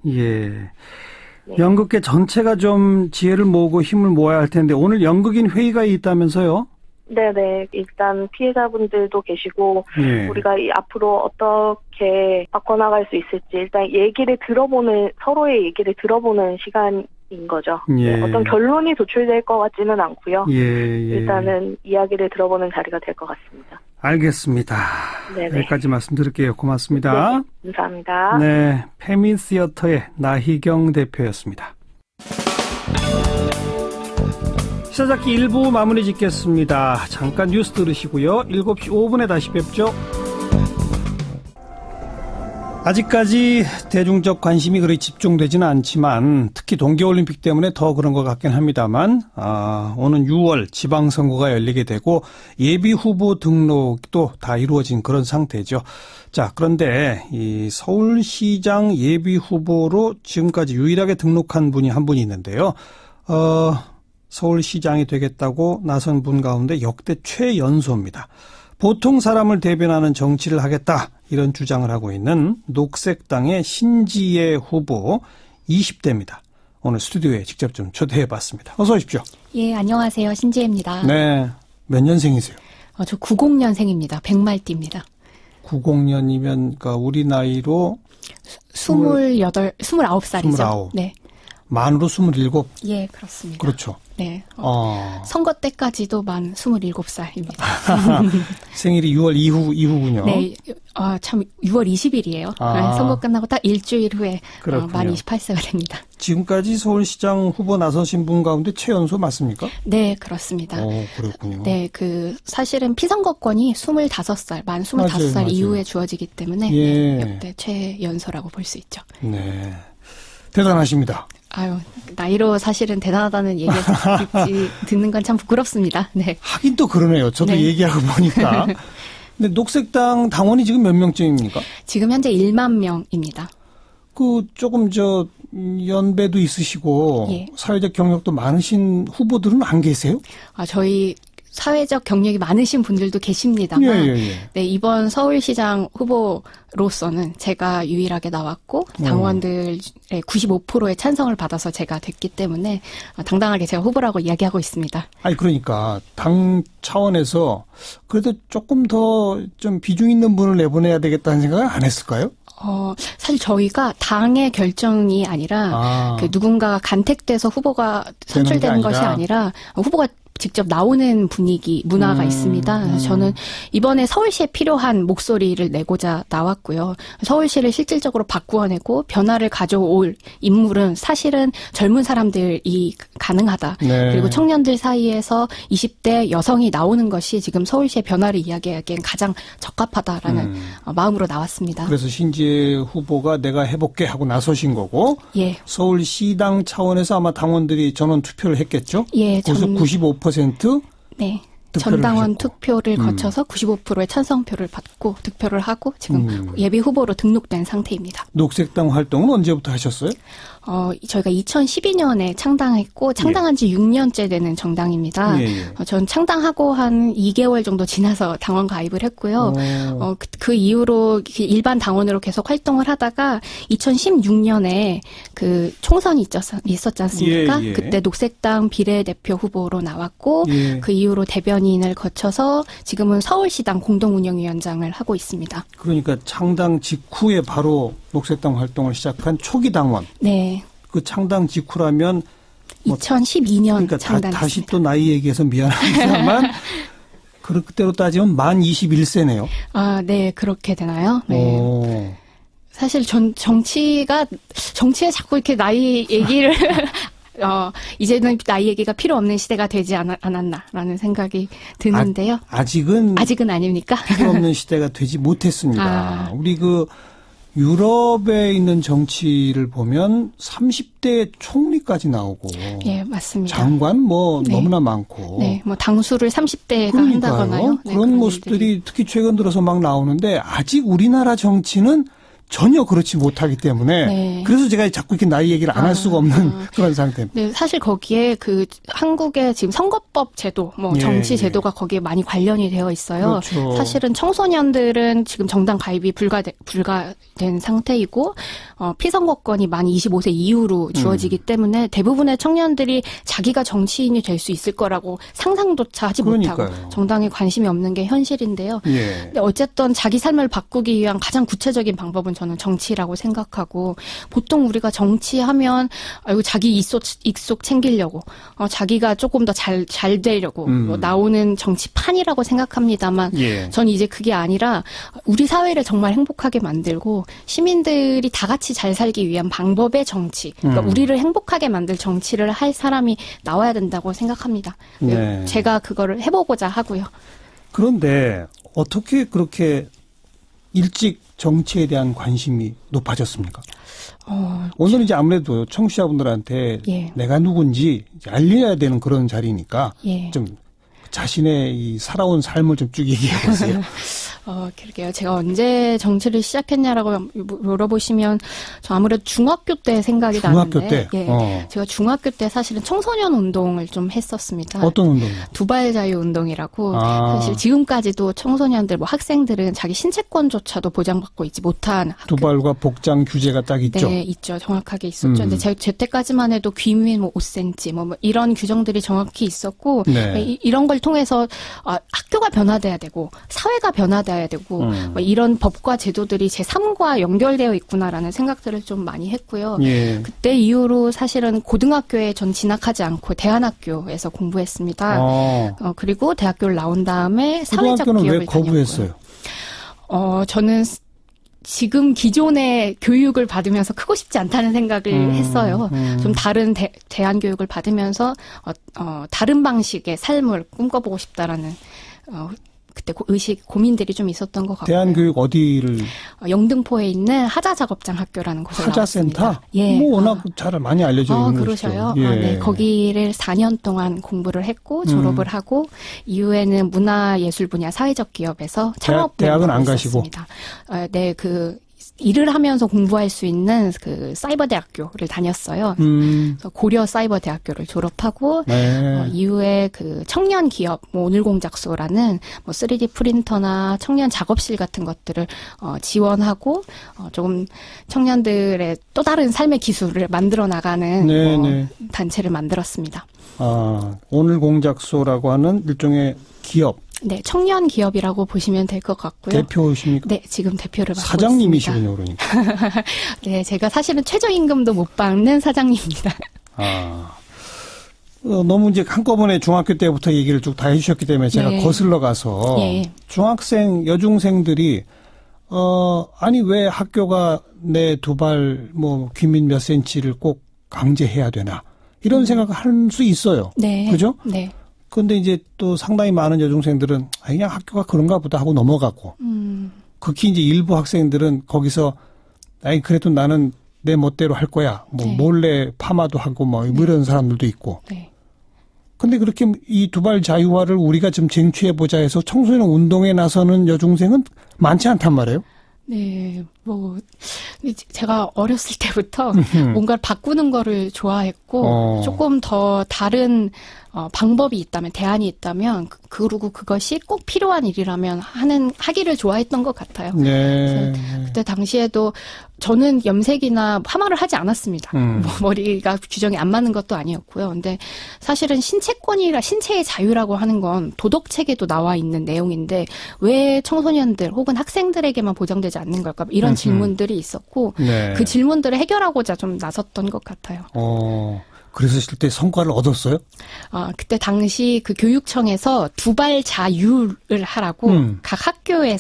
연극계 전체가 좀 지혜를 모으고 힘을 모아야 할 텐데 오늘 연극인 회의가 있다면서요? 네네. 일단 피해자분들도 계시고 우리가 앞으로 어떻게 바꿔나갈 수 있을지 일단 서로의 얘기를 들어보는 시간인 거죠. 어떤 결론이 도출될 것 같지는 않고요. 일단은 이야기를 들어보는 자리가 될 것 같습니다. 알겠습니다. 네네. 여기까지 말씀드릴게요. 고맙습니다. 네, 감사합니다. 네, 페미시어터의 나희경 대표였습니다. 시사잡기 1부 마무리 짓겠습니다. 잠깐 뉴스 들으시고요. 7시 5분에 다시 뵙죠. 아직까지 대중적 관심이 그리 집중되지는 않지만 특히 동계올림픽 때문에 더 그런 것 같긴 합니다만 오는 6월 지방선거가 열리게 되고 예비후보 등록도 다 이루어진 그런 상태죠. 자, 그런데 이 서울시장 예비후보로 지금까지 유일하게 등록한 분이 한 분이 있는데요. 서울시장이 되겠다고 나선 분 가운데 역대 최연소입니다. 보통 사람을 대변하는 정치를 하겠다 이런 주장을 하고 있는 녹색당의 신지혜 후보 20대입니다. 오늘 스튜디오에 직접 좀 초대해봤습니다. 어서 오십시오. 예, 안녕하세요. 신지혜입니다. 네, 몇 년생이세요? 저 90년생입니다. 백말띠입니다. 90년이면 그러니까 우리 나이로 29살이죠. 29. 네. 만으로 27? 예, 그렇습니다. 그렇죠. 네. 선거 때까지도 만 27살입니다. 생일이 6월 이후군요. 네. 참 6월 20일이에요. 네, 선거 끝나고 딱 일주일 후에 만 28세가 됩니다. 지금까지 서울시장 후보 나서신 분 가운데 최연소 맞습니까? 네, 그렇습니다. 그렇군요. 네, 사실은 피선거권이 25살, 만 25살 맞아요. 이후에 주어지기 때문에 네, 역대 최연소라고 볼 수 있죠. 네. 대단하십니다. 아유, 나이로 사실은 대단하다는 얘기 듣는 건 참 부끄럽습니다. 네. 하긴 또 그러네요. 저도 네. 얘기하고 보니까. 근데 녹색당 당원이 지금 몇 명쯤입니까? 지금 현재 1만 명입니다. 조금 연배도 있으시고 예. 사회적 경력도 많으신 후보들은 안 계세요? 저희 사회적 경력이 많으신 분들도 계십니다만 네, 이번 서울시장 후보로서는 제가 유일하게 나왔고 당원들의 95%의 찬성을 받아서 제가 됐기 때문에 당당하게 제가 후보라고 이야기하고 있습니다. 아니 그러니까 당 차원에서 그래도 조금 더 좀 비중 있는 분을 내보내야 되겠다는 생각을 안 했을까요? 사실 저희가 당의 결정이 아니라 누군가가 간택돼서 후보가 선출되는 것이 아니라 후보가 직접 나오는 문화가 있습니다. 그래서 저는 이번에 서울시에 필요한 목소리를 내고자 나왔고요. 서울시를 실질적으로 바꾸어내고 변화를 가져올 인물은 사실은 젊은 사람들이 가능하다. 네. 그리고 청년들 사이에서 20대 여성이 나오는 것이 지금 서울시의 변화를 이야기하기엔 가장 적합하다라는 마음으로 나왔습니다. 그래서 신지혜 후보가 내가 해볼게 하고 나서신 거고 예. 서울시당 차원에서 아마 당원들이 전원 투표를 했겠죠? 예. 95% 네. 전당원 투표를 거쳐서 95%의 찬성표를 받고 득표를 하고 지금 예비 후보로 등록된 상태입니다. 녹색당 활동은 언제부터 하셨어요? 저희가 2012년에 창당했고 창당한 지 6년째 되는 정당입니다. 전 창당하고 한 2개월 정도 지나서 당원 가입을 했고요. 그 이후로 일반 당원으로 계속 활동을 하다가 2016년에 그 총선이 있었지 않습니까? 그때 녹색당 비례대표 후보로 나왔고 그 이후로 대변인을 거쳐서 지금은 서울시당 공동운영위원장을 하고 있습니다. 그러니까 창당 직후에 바로 녹색당 활동을 시작한 초기 당원. 네. 그 창당 직후라면 2012년 그러니까 창당했습니다. 다시 또 나이 얘기해서 미안합니다만 그때로 따지면 만 21세네요. 네. 그렇게 되나요? 네. 사실 정치에 자꾸 이렇게 나이 얘기를 이제는 나이 얘기가 필요 없는 시대가 되지 않았나라는 생각이 드는데요. 아직은 아닙니까? 필요 없는 시대가 되지 못했습니다. 우리 유럽에 있는 정치를 보면 30대 총리까지 나오고. 예, 맞습니다. 장관 네. 너무나 많고. 네, 당수를 30대가 한다거나요. 네, 그런 모습들이 특히 최근 들어서 막 나오는데 아직 우리나라 정치는 전혀 그렇지 못하기 때문에 네. 그래서 제가 자꾸 이렇게 나이 얘기를 안 할 수가 없는 그런 상태입니다. 네, 사실 거기에 한국의 지금 선거법 제도, 정치 제도가 거기에 많이 관련이 되어 있어요. 그렇죠. 사실은 청소년들은 지금 정당 가입이 불가된 상태이고 피선거권이 만 25세 이후로 주어지기 때문에 대부분의 청년들이 자기가 정치인이 될 수 있을 거라고 상상조차 하지 못하고 정당에 관심이 없는 게 현실인데요. 근데 어쨌든 자기 삶을 바꾸기 위한 가장 구체적인 방법은 저는 정치라고 생각하고 보통 우리가 정치하면 자기 익속 챙기려고 자기가 조금 더 잘 되려고 나오는 정치판이라고 생각합니다만 전 이제 그게 아니라 우리 사회를 정말 행복하게 만들고 시민들이 다 같이 잘 살기 위한 방법의 정치 그러니까 우리를 행복하게 만들 정치를 할 사람이 나와야 된다고 생각합니다. 네. 제가 그거를 해보고자 하고요. 그런데 어떻게 그렇게 일찍 정치에 대한 관심이 높아졌습니까? 오늘은 이제 아무래도 청취자분들한테 내가 누군지 이제 알려야 되는 그런 자리니까 좀 자신의 이 살아온 삶을 좀 쭉 얘기해 보세요. 그러게요. 제가 언제 정치를 시작했냐라고 물어보시면 저 아무래도 중학교 때 생각이 나는데 제가 중학교 때 사실은 청소년 운동을 좀 했었습니다. 어떤 운동이요? 두발자유 운동이라고 사실 지금까지도 청소년들 학생들은 자기 신체권조차도 보장받고 있지 못한 두발과 복장 규제가 딱 있죠. 네, 있죠. 정확하게 있었죠. 근데 제 때까지만 해도 귀민 5cm 이런 규정들이 정확히 있었고 이런 걸 통해서 학교가 변화돼야 되고 사회가 변화돼야 되고 이런 법과 제도들이 제3과 연결되어 있구나라는 생각들을 좀 많이 했고요. 그때 이후로 사실은 고등학교에 전 진학하지 않고 대안학교에서 공부했습니다. 그리고 대학교를 나온 다음에 사회적 기업을 왜 거부했어요? 저는 지금 기존의 교육을 받으면서 크고 싶지 않다는 생각을 했어요. 좀 다른 대안 교육을 받으면서 다른 방식의 삶을 꿈꿔보고 싶다라는 그때 고민들이 좀 있었던 것 같고요. 대한교육 어디를? 영등포에 있는 하자작업장 학교라는 곳을 나왔습니다. 하자센터? 예. 뭐 워낙 잘 많이 알려져 있는 곳이죠. 그러셔요? 예. 네, 거기를 4년 동안 공부를 했고 졸업을 하고 이후에는 문화예술 분야 사회적 기업에서 창업 대학은 안 가시고? 네, 일을 하면서 공부할 수 있는 그 사이버대학교를 다녔어요. 그래서 고려 사이버대학교를 졸업하고 네. 이후에 그 청년 기업 오늘공작소라는 3D 프린터나 청년 작업실 같은 것들을 지원하고 조금 청년들의 또 다른 삶의 기술을 만들어 나가는 단체를 만들었습니다. 오늘공작소라고 하는 일종의 기업. 네, 청년 기업이라고 보시면 될 것 같고요. 대표십니까? 네, 지금 대표를 맡고 사장님이시군요, 그러니까. 네, 제가 사실은 최저임금도 못 받는 사장님입니다. 너무 이제 한꺼번에 중학교 때부터 얘기를 쭉 다 해주셨기 때문에 제가 거슬러 가서 중학생, 여중생들이 아니 왜 학교가 내 두 발 귀밑 몇 센치를 꼭 강제해야 되나 이런 생각을 할 수 있어요. 네. 그죠? 네. 그런데 이제 또 상당히 많은 여중생들은 그냥 학교가 그런가 보다 하고 넘어가고 극히 이제 일부 학생들은 거기서 그래도 나는 내 멋대로 할 거야. 몰래 파마도 하고 이런 사람들도 있고. 네. 근데 그렇게 이 두발 자유화를 우리가 좀 쟁취해보자 해서 청소년 운동에 나서는 여중생은 많지 않단 말이에요. 네, 제가 어렸을 때부터 뭔가를 바꾸는 거를 좋아했고, 조금 더 다른, 방법이 있다면, 대안이 있다면, 그리고 그것이 꼭 필요한 일이라면 하기를 좋아했던 것 같아요. 네. 그때 당시에도 저는 염색이나 파마를 하지 않았습니다. 머리가 규정이 안 맞는 것도 아니었고요. 근데 사실은 신체의 자유라고 하는 건 도덕책에도 나와 있는 내용인데 왜 청소년들 혹은 학생들에게만 보장되지 않는 걸까? 이런 질문들이 있었고 그 질문들을 해결하고자 좀 나섰던 것 같아요. 그래서 실제 성과를 얻었어요? 그때 당시 그 교육청에서 두발 자유를 하라고 각 학교에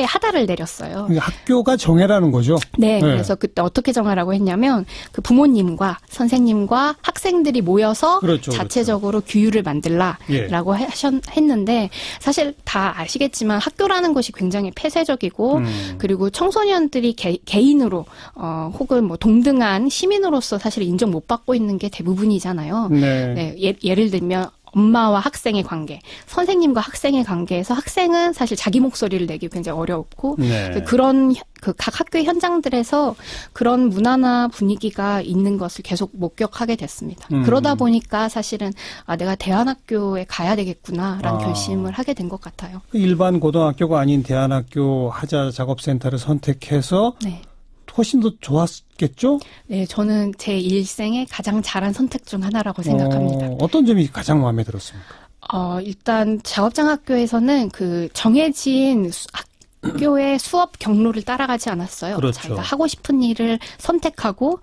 하달을 내렸어요. 학교가 정해라는 거죠? 네. 그래서 그때 어떻게 정하라고 했냐면 그 부모님과 선생님과 학생들이 모여서 자체적으로 규율을 만들라라고 했는데 사실 다 아시겠지만 학교라는 것이 굉장히 폐쇄적이고 그리고 청소년들이 개인으로 혹은 동등한 시민으로서 사실 인정 못 받고 있는 게 대부분이잖아요. 네, 예를 들면 엄마와 학생의 관계, 선생님과 학생의 관계에서 학생은 사실 자기 목소리를 내기 굉장히 어렵고 그런 각 학교의 현장들에서 그런 문화나 분위기가 있는 것을 계속 목격하게 됐습니다. 그러다 보니까 사실은 내가 대안학교에 가야 되겠구나라는 결심을 하게 된 것 같아요. 일반 고등학교가 아닌 대안학교 하자작업센터를 선택해서 훨씬 더 좋았겠죠? 네, 저는 제 일생에 가장 잘한 선택 중 하나라고 생각합니다. 어떤 점이 가장 마음에 들었습니까? 일단 작업장학교에서는 그 정해진 학교의 수업 경로를 따라가지 않았어요. 자기가 하고 싶은 일을 선택하고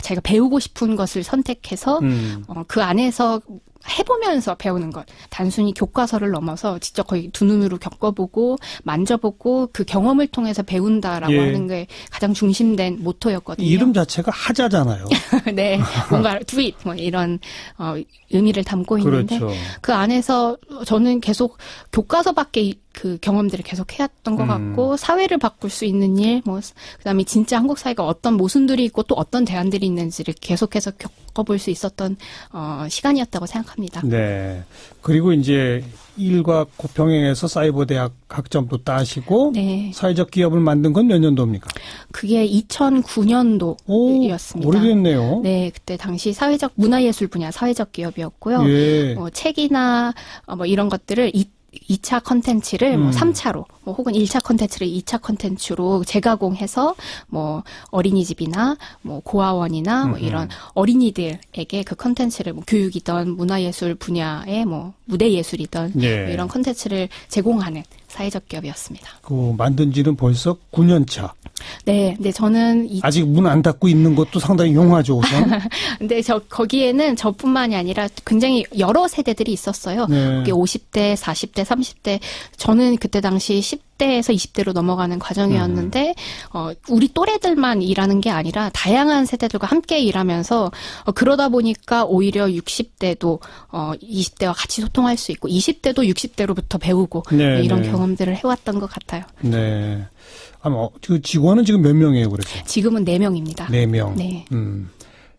자기가 배우고 싶은 것을 선택해서 그 안에서 해보면서 배우는 것. 단순히 교과서를 넘어서 직접 거의 두 눈으로 겪어보고 만져보고 그 경험을 통해서 배운다라고 하는 게 가장 중심된 모토였거든요. 이름 자체가 하자잖아요. 네. 뭔가 do it 이런 의미를 담고 있는데 그 안에서 저는 계속 교과서 밖에 그 경험들을 계속 해왔던 것 같고 사회를 바꿀 수 있는 일, 그다음에 진짜 한국 사회가 어떤 모순들이 있고 또 어떤 대안들이 있는지를 계속해서 겪어볼 수 있었던 시간이었다고 생각합니다. 네. 그리고 이제 일과 병행해서 사이버대학 학점도 따시고 사회적 기업을 만든 건 몇 년도입니까? 그게 2009년도였습니다. 오래됐네요. 네, 그때 당시 사회적 문화예술 분야 사회적 기업이었고요. 책이나 이런 것들을 2차 컨텐츠를 3차로 혹은 1차 컨텐츠를 2차 컨텐츠로 재가공해서 어린이집이나 고아원이나 이런 어린이들에게 그 컨텐츠를 교육이든 문화예술 분야의 무대예술이든 이런 컨텐츠를 제공하는 사회적 기업이었습니다. 그 만든 지는 벌써 9년 차. 네, 근데 저는 아직 문 안 닫고 있는 것도 상당히 용하죠, 우선. 근데 거기에는 저뿐만이 아니라 굉장히 여러 세대들이 있었어요. 그게 50대, 40대, 30대. 저는 그때 당시 10대에서 20대로 넘어가는 과정이었는데 우리 또래들만 일하는 게 아니라 다양한 세대들과 함께 일하면서 그러다 보니까 오히려 60대도 20대와 같이 소통할 수 있고 20대도 60대로부터 배우고 네, 이런 네. 경험들을 해왔던 것 같아요. 네. 그 직원은 지금 몇 명이에요, 그래서? 지금은 4명입니다. 4명. 네.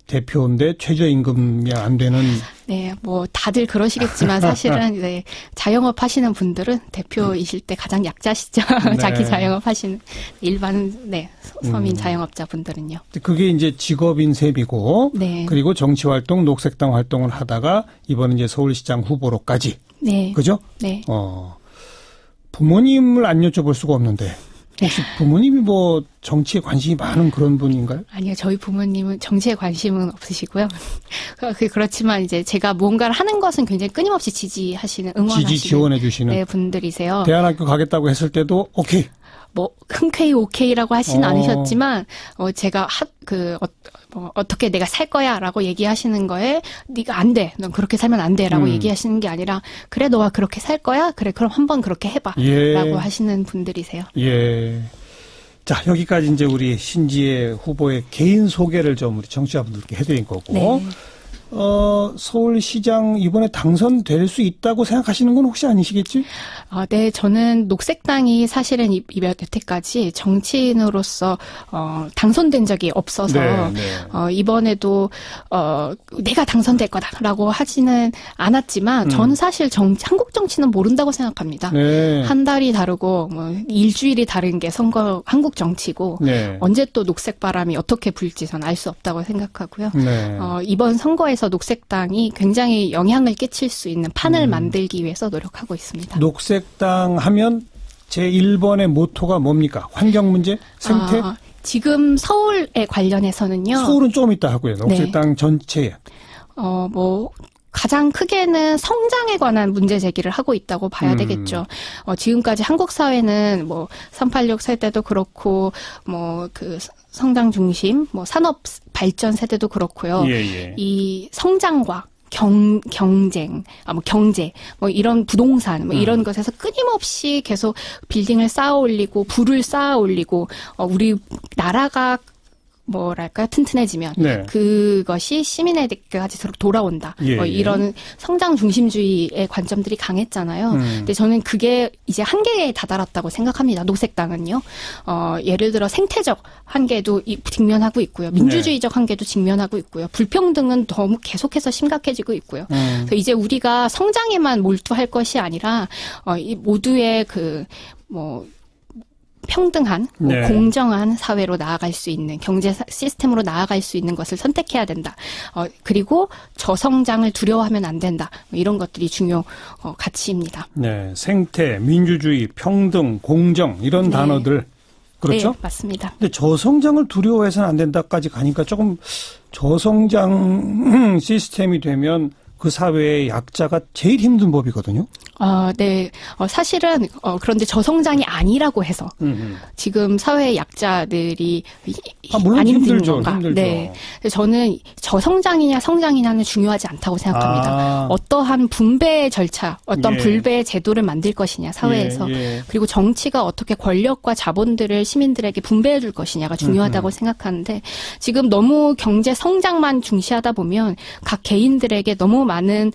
대표인데 최저임금이 안 되는. 네, 뭐 다들 그러시겠지만 사실은 네, 자영업 하시는 분들은 대표이실 때 가장 약자시죠. 네. 자기 자영업 하시는 일반 서민 자영업자 분들은요. 그게 이제 직업인 셈이고, 네. 그리고 정치활동, 녹색당 활동을 하다가 이번에 이제 서울시장 후보로까지. 네. 그죠? 네. 부모님을 안 여쭤볼 수가 없는데. 혹시 부모님이 뭐 정치에 관심이 많은 그런 분인가요? 아니요, 저희 부모님은 정치에 관심은 없으시고요. 그렇지만 이제 제가 뭔가를 하는 것은 굉장히 끊임없이 지지하시는, 응원하시는 지지 지원해 주시는 네, 분들이세요. 대안학교 가겠다고 했을 때도 오케이. 뭐 흔쾌히 오케이라고 하시는 않으셨지만 제가 어떻게 내가 살 거야라고 얘기하시는 거에 네가 안 돼, 넌 그렇게 살면 안 돼라고 얘기하시는 게 아니라 그래 너가 그렇게 살 거야, 그래 그럼 한번 그렇게 해봐라고 하시는 분들이세요. 예. 자, 여기까지 이제 우리 신지혜 후보의 개인 소개를 좀 우리 청취자분들께 해드린 거고. 네. 서울시장 이번에 당선될 수 있다고 생각하시는 건 혹시 아니시겠지? 네, 저는 녹색당이 사실은 여태까지 정치인으로서 당선된 적이 없어서 네, 네. 이번에도 내가 당선될 거다라고 하지는 않았지만 저는 사실 한국 정치는 모른다고 생각합니다. 네. 한 달이 다르고 뭐 일주일이 다른 게 한국 정치고 네. 언제 또 녹색 바람이 어떻게 불지 저는 알 수 없다고 생각하고요. 네. 이번 선거에서 녹색당이 굉장히 영향을 끼칠 수 있는 판을 만들기 위해서 노력하고 있습니다. 녹색당 하면 제1번의 모토가 뭡니까? 환경 문제? 생태? 지금 서울에 관련해서는요. 서울은 좀 이따 하고요. 녹색당 네. 전체에. 가장 크게는 성장에 관한 문제 제기를 하고 있다고 봐야 되겠죠. 지금까지 한국 사회는 386 세대도 그렇고 성장 중심, 산업 발전 세대도 그렇고요. 예. 이 성장과 경쟁, 경제, 이런 부동산, 이런 것에서 끊임없이 계속 빌딩을 쌓아 올리고, 부를 쌓아 올리고, 우리 나라가 튼튼해지면 네. 그것이 시민에게까지 돌아온다. 이런 성장 중심주의의 관점들이 강했잖아요. 근데 저는 그게 이제 한계에 다다랐다고 생각합니다. 녹색당은요. 예를 들어 생태적 한계도 직면하고 있고요. 민주주의적 한계도 직면하고 있고요. 불평등은 너무 계속해서 심각해지고 있고요. 그래서 이제 우리가 성장에만 몰두할 것이 아니라 이 모두의 평등한, 네. 공정한 사회로 나아갈 수 있는, 경제 시스템으로 나아갈 수 있는 것을 선택해야 된다. 그리고 저성장을 두려워하면 안 된다. 이런 것들이 중요 가치입니다. 네, 생태, 민주주의, 평등, 공정 이런 단어들. 그렇죠? 네, 맞습니다. 근데 저성장을 두려워해서는 안 된다까지 가니까 조금 저성장 시스템이 되면 그 사회의 약자가 제일 힘든 법이거든요. 네. 사실은 그런데 저성장이 아니라고 해서 지금 사회의 약자들이 물론 안 힘든 힘들죠. 건가? 힘들죠. 네. 저는 저성장이냐 성장이냐는 중요하지 않다고 생각합니다. 어떠한 분배 절차, 어떤 분배 제도를 만들 것이냐 사회에서 그리고 정치가 어떻게 권력과 자본들을 시민들에게 분배해 줄 것이냐가 중요하다고 생각하는데 지금 너무 경제 성장만 중시하다 보면 각 개인들에게 너무 많은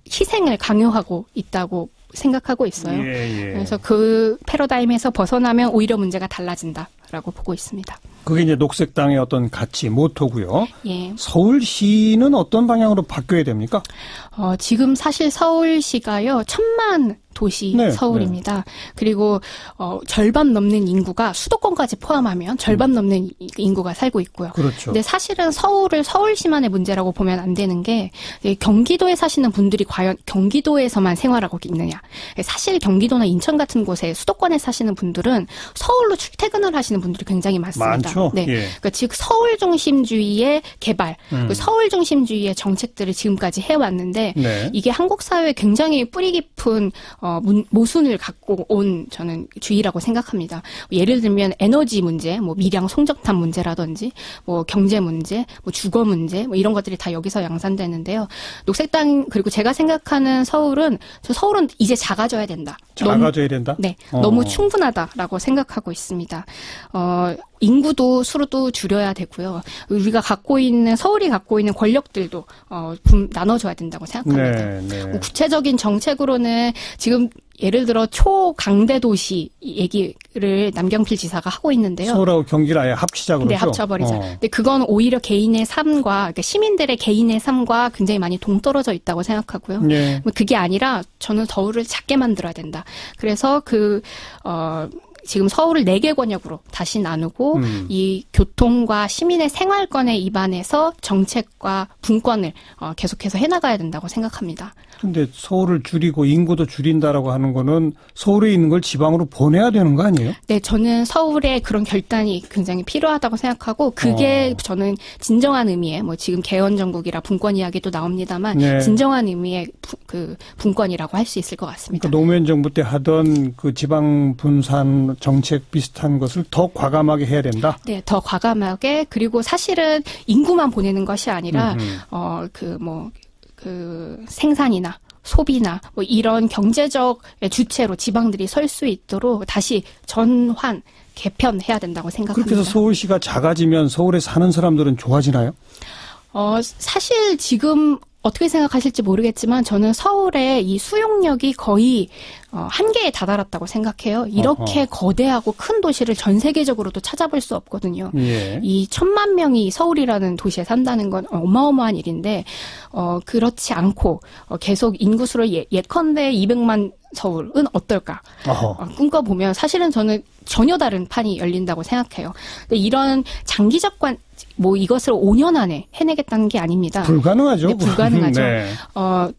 희생을 강요하고 있다고 생각하고 있어요. 그래서 그 패러다임에서 벗어나면 오히려 문제가 달라진다라고 보고 있습니다. 그게 이제 녹색당의 어떤 가치, 모토고요. 예. 서울시는 어떤 방향으로 바뀌어야 됩니까? 지금 사실 서울시가요, 1000만 도시 서울입니다. 그리고 절반 넘는 인구가 수도권까지 포함하면 절반 넘는 인구가 살고 있고요. 그렇죠. 근데 사실은 서울을 서울시만의 문제라고 보면 안 되는 게 경기도에 사시는 분들이 과연 경기도에서만 생활하고 있느냐. 사실 경기도나 인천 같은 곳에 수도권에 사시는 분들은 서울로 출퇴근을 하시는 분들이 굉장히 많습니다. 많죠. 네. 그러니까 즉 서울 중심주의의 개발, 서울 중심주의의 정책들을 지금까지 해왔는데 이게 한국 사회에 굉장히 뿌리 깊은 모순을 갖고 온 저는 주의라고 생각합니다. 예를 들면 에너지 문제, 밀양 송정탄 문제라든지, 경제 문제, 주거 문제, 이런 것들이 다 여기서 양산되는데요. 녹색당 그리고 제가 생각하는 서울은 이제 작아져야 된다. 작아져야 된다? 네. 너무 충분하다라고 생각하고 있습니다. 인구도 수로도 줄여야 되고요. 우리가 서울이 갖고 있는 권력들도 나눠줘야 된다고 생각합니다. 네, 네. 구체적인 정책으로는 지금 예를 들어 초강대 도시 얘기를 남경필 지사가 하고 있는데요. 서울하고 경기를 아예 합치자 그러죠? 네, 합쳐버리자. 근데 그건 오히려 개인의 삶과, 그러니까 시민들의 개인의 삶과 굉장히 많이 동떨어져 있다고 생각하고요. 네. 그게 아니라 저는 서울을 작게 만들어야 된다. 그래서 지금 서울을 4개 권역으로 다시 나누고 이 교통과 시민의 생활권에 입안해서 정책과 분권을 계속해서 해나가야 된다고 생각합니다. 근데 서울을 줄이고 인구도 줄인다라고 하는 거는 서울에 있는 걸 지방으로 보내야 되는 거 아니에요? 네, 저는 서울에 그런 결단이 굉장히 필요하다고 생각하고 그게 저는 진정한 의미의 지금 개헌정국이라 분권 이야기도 나옵니다만 네. 진정한 의미의 그 분권이라고 할 수 있을 것 같습니다. 그러니까 노무현 정부 때 하던 그 지방 분산 정책 비슷한 것을 더 과감하게 해야 된다? 네, 더 과감하게 그리고 사실은 인구만 보내는 것이 아니라 생산이나 소비나 이런 경제적 주체로 지방들이 설 수 있도록 다시 전환, 개편해야 된다고 생각합니다. 그렇게 해서 서울시가 작아지면 서울에 사는 사람들은 좋아지나요? 사실 지금 어떻게 생각하실지 모르겠지만 저는 서울의 이 수용력이 거의 한계에 다다랐다고 생각해요. 이렇게 거대하고 큰 도시를 전 세계적으로도 찾아볼 수 없거든요. 예. 이 1000만 명이 서울이라는 도시에 산다는 건 어마어마한 일인데 그렇지 않고 계속 인구수를 예컨대 200만 서울은 어떨까 꿈꿔보면 사실은 저는 전혀 다른 판이 열린다고 생각해요. 근데 이런 장기적 이것을 5년 안에 해내겠다는 게 아닙니다. 불가능하죠. 네, 불가능하죠. 네.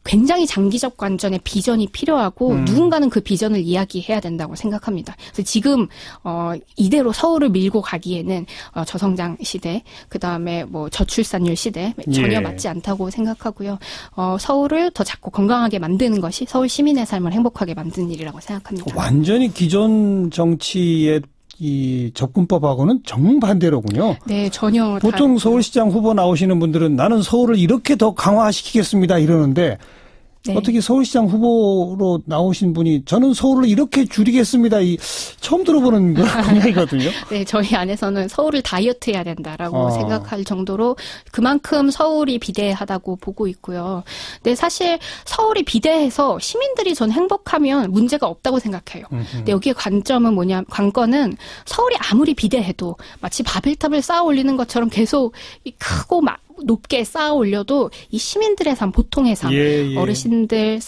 굉장히 장기적 관점의 비전이 필요하고 누군가는 그 비전을 이야기해야 된다고 생각합니다. 그래서 지금 이대로 서울을 밀고 가기에는 저성장 시대, 그다음에 저출산율 시대 전혀 맞지 않다고 생각하고요. 서울을 더 작고 건강하게 만드는 것이 서울 시민의 삶을 행복하게 만드는 일이라고 생각합니다. 완전히 기존 정치의 이 접근법하고는 정반대로군요. 네, 전혀. 보통 서울시장 후보 나오시는 분들은 나는 서울을 이렇게 더 강화시키겠습니다 이러는데 네. 어떻게 서울시장 후보로 나오신 분이 저는 서울을 이렇게 줄이겠습니다. 처음 들어보는 분야이거든요. 네, 저희 안에서는 서울을 다이어트해야 된다라고 생각할 정도로 그만큼 서울이 비대하다고 보고 있고요. 근데 사실 서울이 비대해서 시민들이 전 행복하면 문제가 없다고 생각해요. 근데 여기에 관건은 서울이 아무리 비대해도 마치 바벨탑을 쌓아 올리는 것처럼 계속 크고 높게 쌓아 올려도 이 시민들의 삶, 보통의 삶, 예. 어르신들,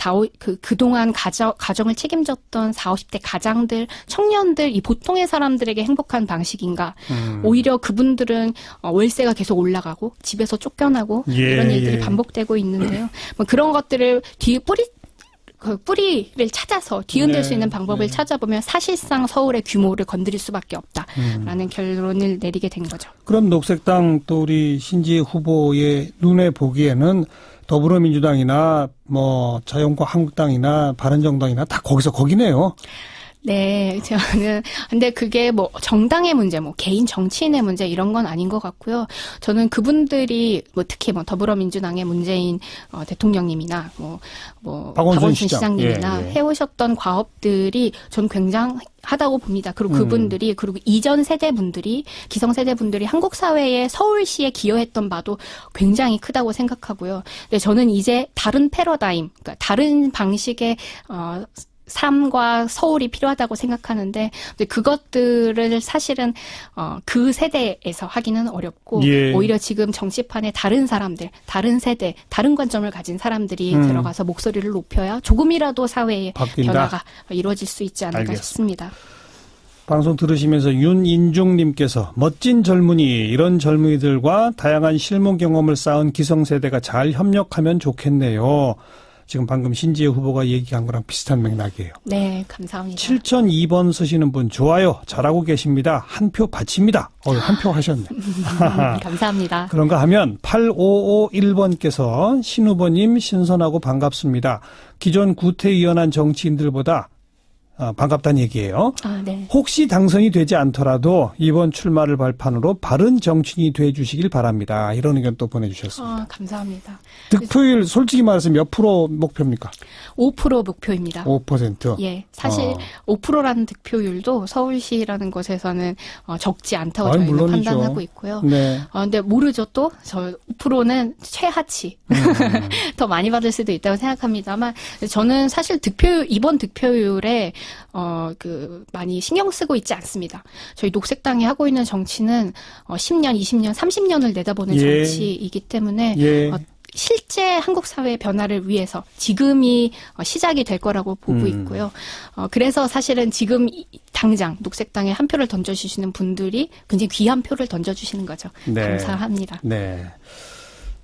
그동안 가정을 책임졌던 40, 50대 가장들, 청년들, 이 보통의 사람들에게 행복한 방식인가. 오히려 그분들은 월세가 계속 올라가고 집에서 쫓겨나고 이런 일들이 반복되고 있는데요. 그런 것들을 뿌리를 찾아서 뒤흔들 수 있는 방법을 찾아보면 사실상 서울의 규모를 건드릴 수밖에 없다라는 결론을 내리게 된 거죠. 그럼 녹색당 또 우리 신지혜 후보의 눈에 보기에는 더불어민주당이나 자유한국당, 한국당이나 바른정당이나 다 거기네요. 네, 근데 그게 정당의 문제, 개인 정치인의 문제 이런 건 아닌 것 같고요. 저는 그분들이 특히 더불어민주당의 문재인 대통령님이나 박원순 시장님이나 해오셨던 과업들이 전 굉장하다고 봅니다. 그리고 그분들이 그리고 이전 세대분들이 기성세대분들이 한국 사회에 서울시에 기여했던 바도 굉장히 크다고 생각하고요. 근데 저는 이제 다른 패러다임, 그러니까 다른 방식의 삶과 서울이 필요하다고 생각하는데 그것들을 사실은 그 세대에서 하기는 어렵고 오히려 지금 정치판에 다른 사람들, 다른 세대, 다른 관점을 가진 사람들이 들어가서 목소리를 높여야 조금이라도 사회의 변화가 이루어질 수 있지 않을까 싶습니다. 방송 들으시면서 윤인중님께서 멋진 젊은이, 이런 젊은이들과 다양한 실무 경험을 쌓은 기성세대가 잘 협력하면 좋겠네요. 지금 방금 신지혜 후보가 얘기한 거랑 비슷한 맥락이에요. 네, 감사합니다. 7002번 쓰시는 분 좋아요. 잘하고 계십니다. 한 표 바칩니다. 한 표 하셨네. 감사합니다. 그런가 하면 8551번께서 신 후보님 신선하고 반갑습니다. 기존 구태의연한 정치인들보다 반갑다는 얘기예요. 네. 혹시 당선이 되지 않더라도 이번 출마를 발판으로 바른 정치인이 돼 주시길 바랍니다. 이런 의견 또 보내주셨습니다. 감사합니다. 득표율 솔직히 말해서 몇 프로 목표입니까? 5% 목표입니다. 5%? 예. 사실 5%라는 득표율도 서울시라는 곳에서는 적지 않다고 저희는 물론이죠. 판단하고 있고요. 네. 근데 모르죠 또? 저 5%는 최하치. 더 많이 받을 수도 있다고 생각합니다만 저는 사실 이번 득표율에 많이 신경 쓰고 있지 않습니다. 저희 녹색당이 하고 있는 정치는 10년, 20년, 30년을 내다보는 정치이기 때문에 실제 한국 사회의 변화를 위해서 지금이 시작이 될 거라고 보고 있고요. 그래서 사실은 지금 당장 녹색당에 한 표를 던져주시는 분들이 굉장히 귀한 표를 던져주시는 거죠. 네. 감사합니다. 네.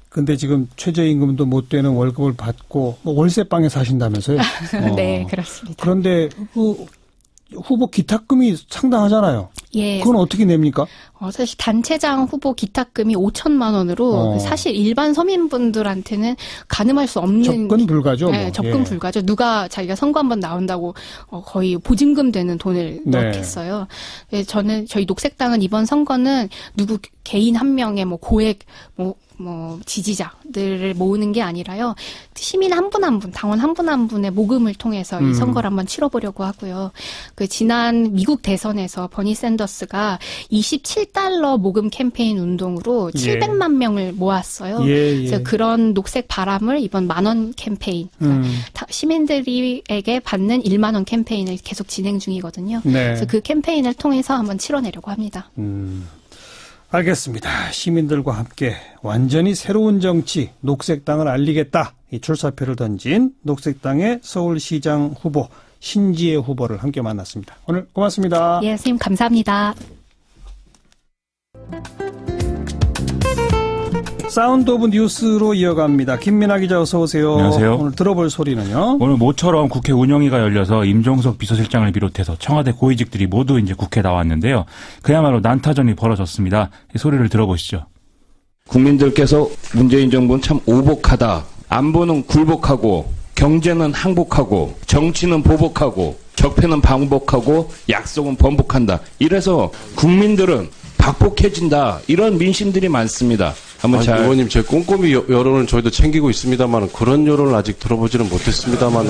근데 지금 최저임금도 못 되는 월급을 받고 월세방에 사신다면서요? 네, 그렇습니다. 그런데 후보 기탁금이 상당하잖아요. 예. 그건 어떻게 냅니까? 사실 단체장 후보 기탁금이 5천만 원으로 사실 일반 서민분들한테는 가늠할 수 없는 접근 불가죠. 네, 접근 불가죠. 누가 자기가 선거 한번 나온다고 거의 보증금 되는 돈을 넣겠어요. 저는 저희 녹색당은 이번 선거는 누구 개인 한 명의 고액 지지자들을 모으는 게 아니라요. 시민 한 분 한 분, 당원 한 분 한 분의 모금을 통해서 이 선거를 한번 치러보려고 하고요. 지난 미국 대선에서 버니 샌더스가 27달러 모금 캠페인 운동으로 700만 명을 모았어요. 그래서 그런 녹색 바람을 이번 만원 캠페인, 시민들에게 받는 1만 원 캠페인을 계속 진행 중이거든요. 네. 그래서 그 캠페인을 통해서 한번 치러내려고 합니다. 알겠습니다. 시민들과 함께 완전히 새로운 정치, 녹색당을 알리겠다. 이 출사표를 던진 녹색당의 서울시장 후보 신지혜 후보를 함께 만났습니다. 오늘 고맙습니다. 예, 선생님 감사합니다. 사운드 오브 뉴스로 이어갑니다. 김민아 기자 어서 오세요. 안녕하세요. 오늘 들어볼 소리는요. 오늘 모처럼 국회 운영위가 열려서 임종석 비서실장을 비롯해서 청와대 고위직들이 모두 이제 국회에 나왔는데요. 그야말로 난타전이 벌어졌습니다. 이 소리를 들어보시죠. 국민들께서 문재인 정부는 참 오복하다. 안보는 굴복하고 경제는 항복하고 정치는 보복하고 적폐는 방복하고 약속은 번복한다. 이래서 국민들은 박복해진다. 이런 민심들이 많습니다. 의원님, 제 꼼꼼히 여론을 저희도 챙기고 있습니다만 그런 여론을 아직 들어보지는 못했습니다만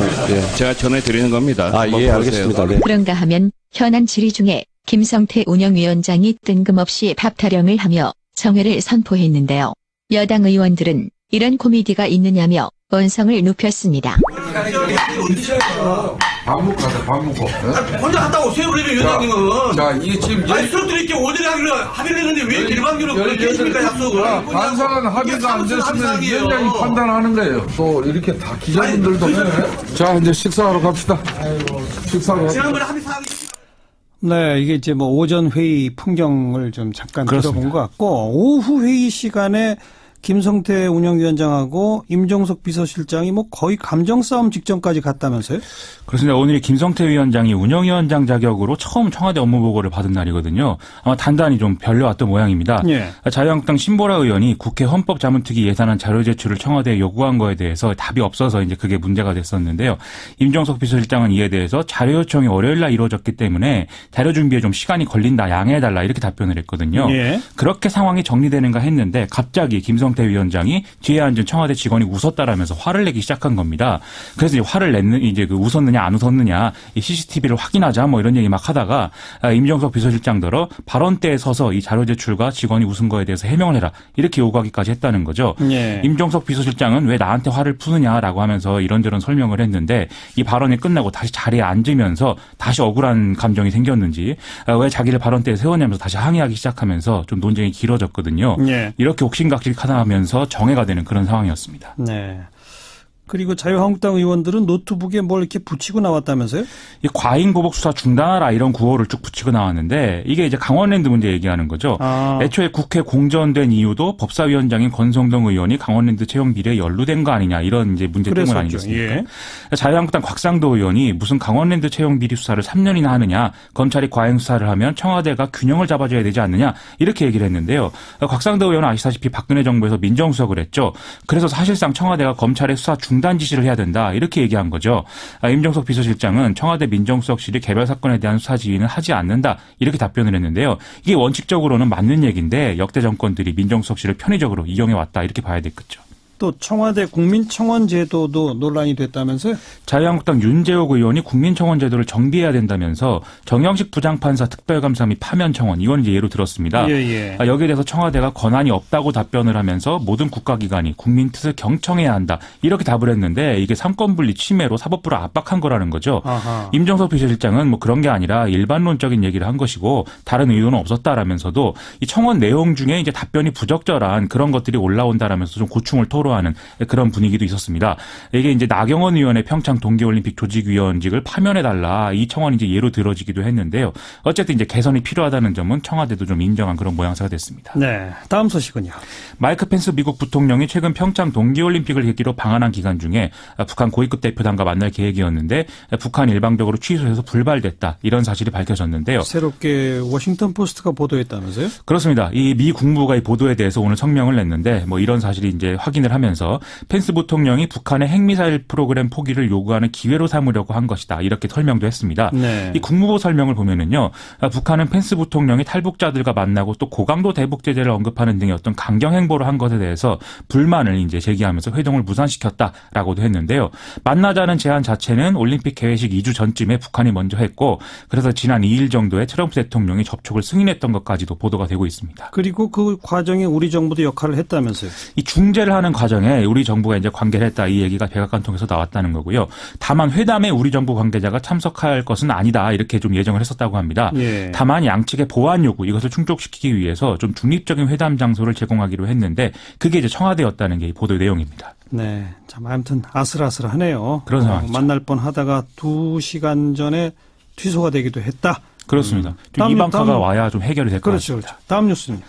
제가 전해드리는 겁니다. 예, 알겠습니다. 네. 그런가 하면 현안 질의 중에 김성태 운영위원장이 뜬금없이 밥 타령을 하며 정회를 선포했는데요. 여당 의원들은 이런 코미디가 있느냐며 언성을 높였습니다. 밥 먹고 가자, 밥 먹고. 혼자 갔다 오세요, 그러면 위원장님은. 자, 이게 지금. 아니, 수록들이 이렇게 오전에 합의를 했는데 왜 일반적으로 그렇게 했습니까, 약속을. 반사는 합의가 안 됐으면 위원장이 판단하는 거예요. 또 이렇게 다 기자분들도 해. 자, 이제 식사하러 갑시다. 식사하러. 지난번에 합의 사항이. 네, 이게 이제 오전 회의 풍경을 좀 잠깐 들어본 것 같고, 오후 회의 시간에 김성태 운영위원장하고 임종석 비서실장이 거의 감정 싸움 직전까지 갔다면서요? 그렇습니다. 오늘이 김성태 위원장이 운영위원장 자격으로 처음 청와대 업무 보고를 받은 날이거든요. 아마 단단히 좀 별려왔던 모양입니다. 예. 자유한국당 신보라 의원이 국회 헌법자문특위 예산안 자료 제출을 청와대에 요구한 거에 대해서 답이 없어서 이제 그게 문제가 됐었는데요. 임종석 비서실장은 이에 대해서 자료 요청이 월요일 날 이루어졌기 때문에 자료 준비에 좀 시간이 걸린다, 양해해달라 이렇게 답변을 했거든요. 예. 그렇게 상황이 정리되는가 했는데 갑자기 김성태 위원장이 뒤에 앉은 청와대 직원이 웃었다라면서 화를 내기 시작한 겁니다. 그래서 화를 냈는 이제 웃었느냐 안 웃었느냐 이 CCTV를 확인하자 이런 얘기 막 하다가 임종석 비서실장더러 발언대에 서서 이 자료 제출과 직원이 웃은 거에 대해서 해명을 해라 이렇게 요구하기까지 했다는 거죠. 예. 임종석 비서실장은 왜 나한테 화를 푸느냐라고 하면서 이런저런 설명을 했는데 이 발언이 끝나고 다시 자리에 앉으면서 다시 억울한 감정이 생겼는지 왜 자기를 발언대에 세웠냐면서 다시 항의하기 시작하면서 좀 논쟁이 길어졌거든요. 예. 이렇게 옥신각신하다 하면서 정해가 되는 그런 상황이었습니다. 네. 그리고 자유한국당 의원들은 노트북에 뭘 이렇게 붙이고 나왔다면서요? 이 과잉 보복 수사 중단하라 이런 구호를 쭉 붙이고 나왔는데 이게 이제 강원랜드 문제 얘기하는 거죠. 애초에 국회 공전된 이유도 법사위원장인 권성동 의원이 강원랜드 채용 비리에 연루된 거 아니냐 이런 이제 문제 때문 아니겠습니까? 예. 자유한국당 곽상도 의원이 무슨 강원랜드 채용 비리 수사를 3년이나 하느냐, 검찰이 과잉 수사를 하면 청와대가 균형을 잡아줘야 되지 않느냐 이렇게 얘기를 했는데요. 곽상도 의원은 아시다시피 박근혜 정부에서 민정수석을 했죠. 그래서 사실상 청와대가 검찰의 수사 중 중단 지시를 해야 된다. 이렇게 얘기한 거죠. 임종석 비서실장은 청와대 민정수석실이 개별 사건에 대한 수사 지휘는 하지 않는다. 이렇게 답변을 했는데요. 이게 원칙적으로는 맞는 얘기인데 역대 정권들이 민정수석실을 편의적으로 이용해 왔다. 이렇게 봐야 되겠죠. 또 청와대 국민청원 제도도 논란이 됐다면서요? 자유한국당 윤재욱 의원이 국민청원 제도를 정비해야 된다면서 정영식 부장판사 특별감사 및 파면청원 이건 이제 예로 들었습니다. 예. 여기에 대해서 청와대가 권한이 없다고 답변을 하면서 모든 국가기관이 국민 뜻을 경청해야 한다 이렇게 답을 했는데 이게 삼권분리 침해로 사법부를 압박한 거라는 거죠. 아하. 임종석 비서실장은 뭐 그런 게 아니라 일반론적인 얘기를 한 것이고 다른 의도는 없었다라면서도 이 청원 내용 중에 이제 답변이 부적절한 그런 것들이 올라온다라면서 좀 고충을 토로하는 그런 분위기도 있었습니다. 이게 이제 나경원 의원의 평창 동계올림픽 조직위원직을 파면해달라 이 청원이 이제 예로 들어지기도 했는데요. 어쨌든 이제 개선이 필요하다는 점은 청와대도 좀 인정한 그런 모양새가 됐습니다. 네, 다음 소식은요. 마이크 펜스 미국 부통령이 최근 평창 동계올림픽을 계기로 방한한 기간 중에 북한 고위급 대표단과 만날 계획이었는데 북한이 일방적으로 취소해서 불발됐다 이런 사실이 밝혀졌는데요. 새롭게 워싱턴 포스트가 보도했다면서요? 그렇습니다. 이 미 국무부가 이 보도에 대해서 오늘 성명을 냈는데 뭐 이런 사실이 이제 확인을 하면서 펜스 부통령이 북한의 핵미사일 프로그램 포기를 요구하는 기회로 삼으려고 한 것이다. 이렇게 설명도 했습니다. 네. 이 국무부 설명을 보면은요. 북한은 펜스 부통령이 탈북자들과 만나고 또 고강도 대북 제재를 언급하는 등의 어떤 강경 행보를 한 것에 대해서 불만을 이제 제기하면서 회동을 무산시켰다라고도 했는데요. 만나자는 제안 자체는 올림픽 개회식 2주 전쯤에 북한이 먼저 했고 그래서 지난 2일 정도에 트럼프 대통령이 접촉을 승인했던 것까지도 보도가 되고 있습니다. 그리고 그 과정에 우리 정부도 역할을 했다면서요? 이 중재를 하는 과정에 우리 정부가 이제 관계를 했다 이 얘기가 백악관 통해서 나왔다는 거고요. 다만 회담에 우리 정부 관계자가 참석할 것은 아니다 이렇게 좀 예정을 했었다고 합니다. 예. 다만 양측의 보완 요구 이것을 충족시키기 위해서 좀 중립적인 회담 장소를 제공하기로 했는데 그게 이제 청와대였다는 게 이 보도 내용입니다. 네, 참 아무튼 아슬아슬하네요. 그런 상황이죠. 만날 뻔 하다가 2시간 전에 취소가 되기도 했다. 그렇습니다. 이방카가 와야 좀 해결이 될 것 같습니다. 그렇죠. 다음 뉴스는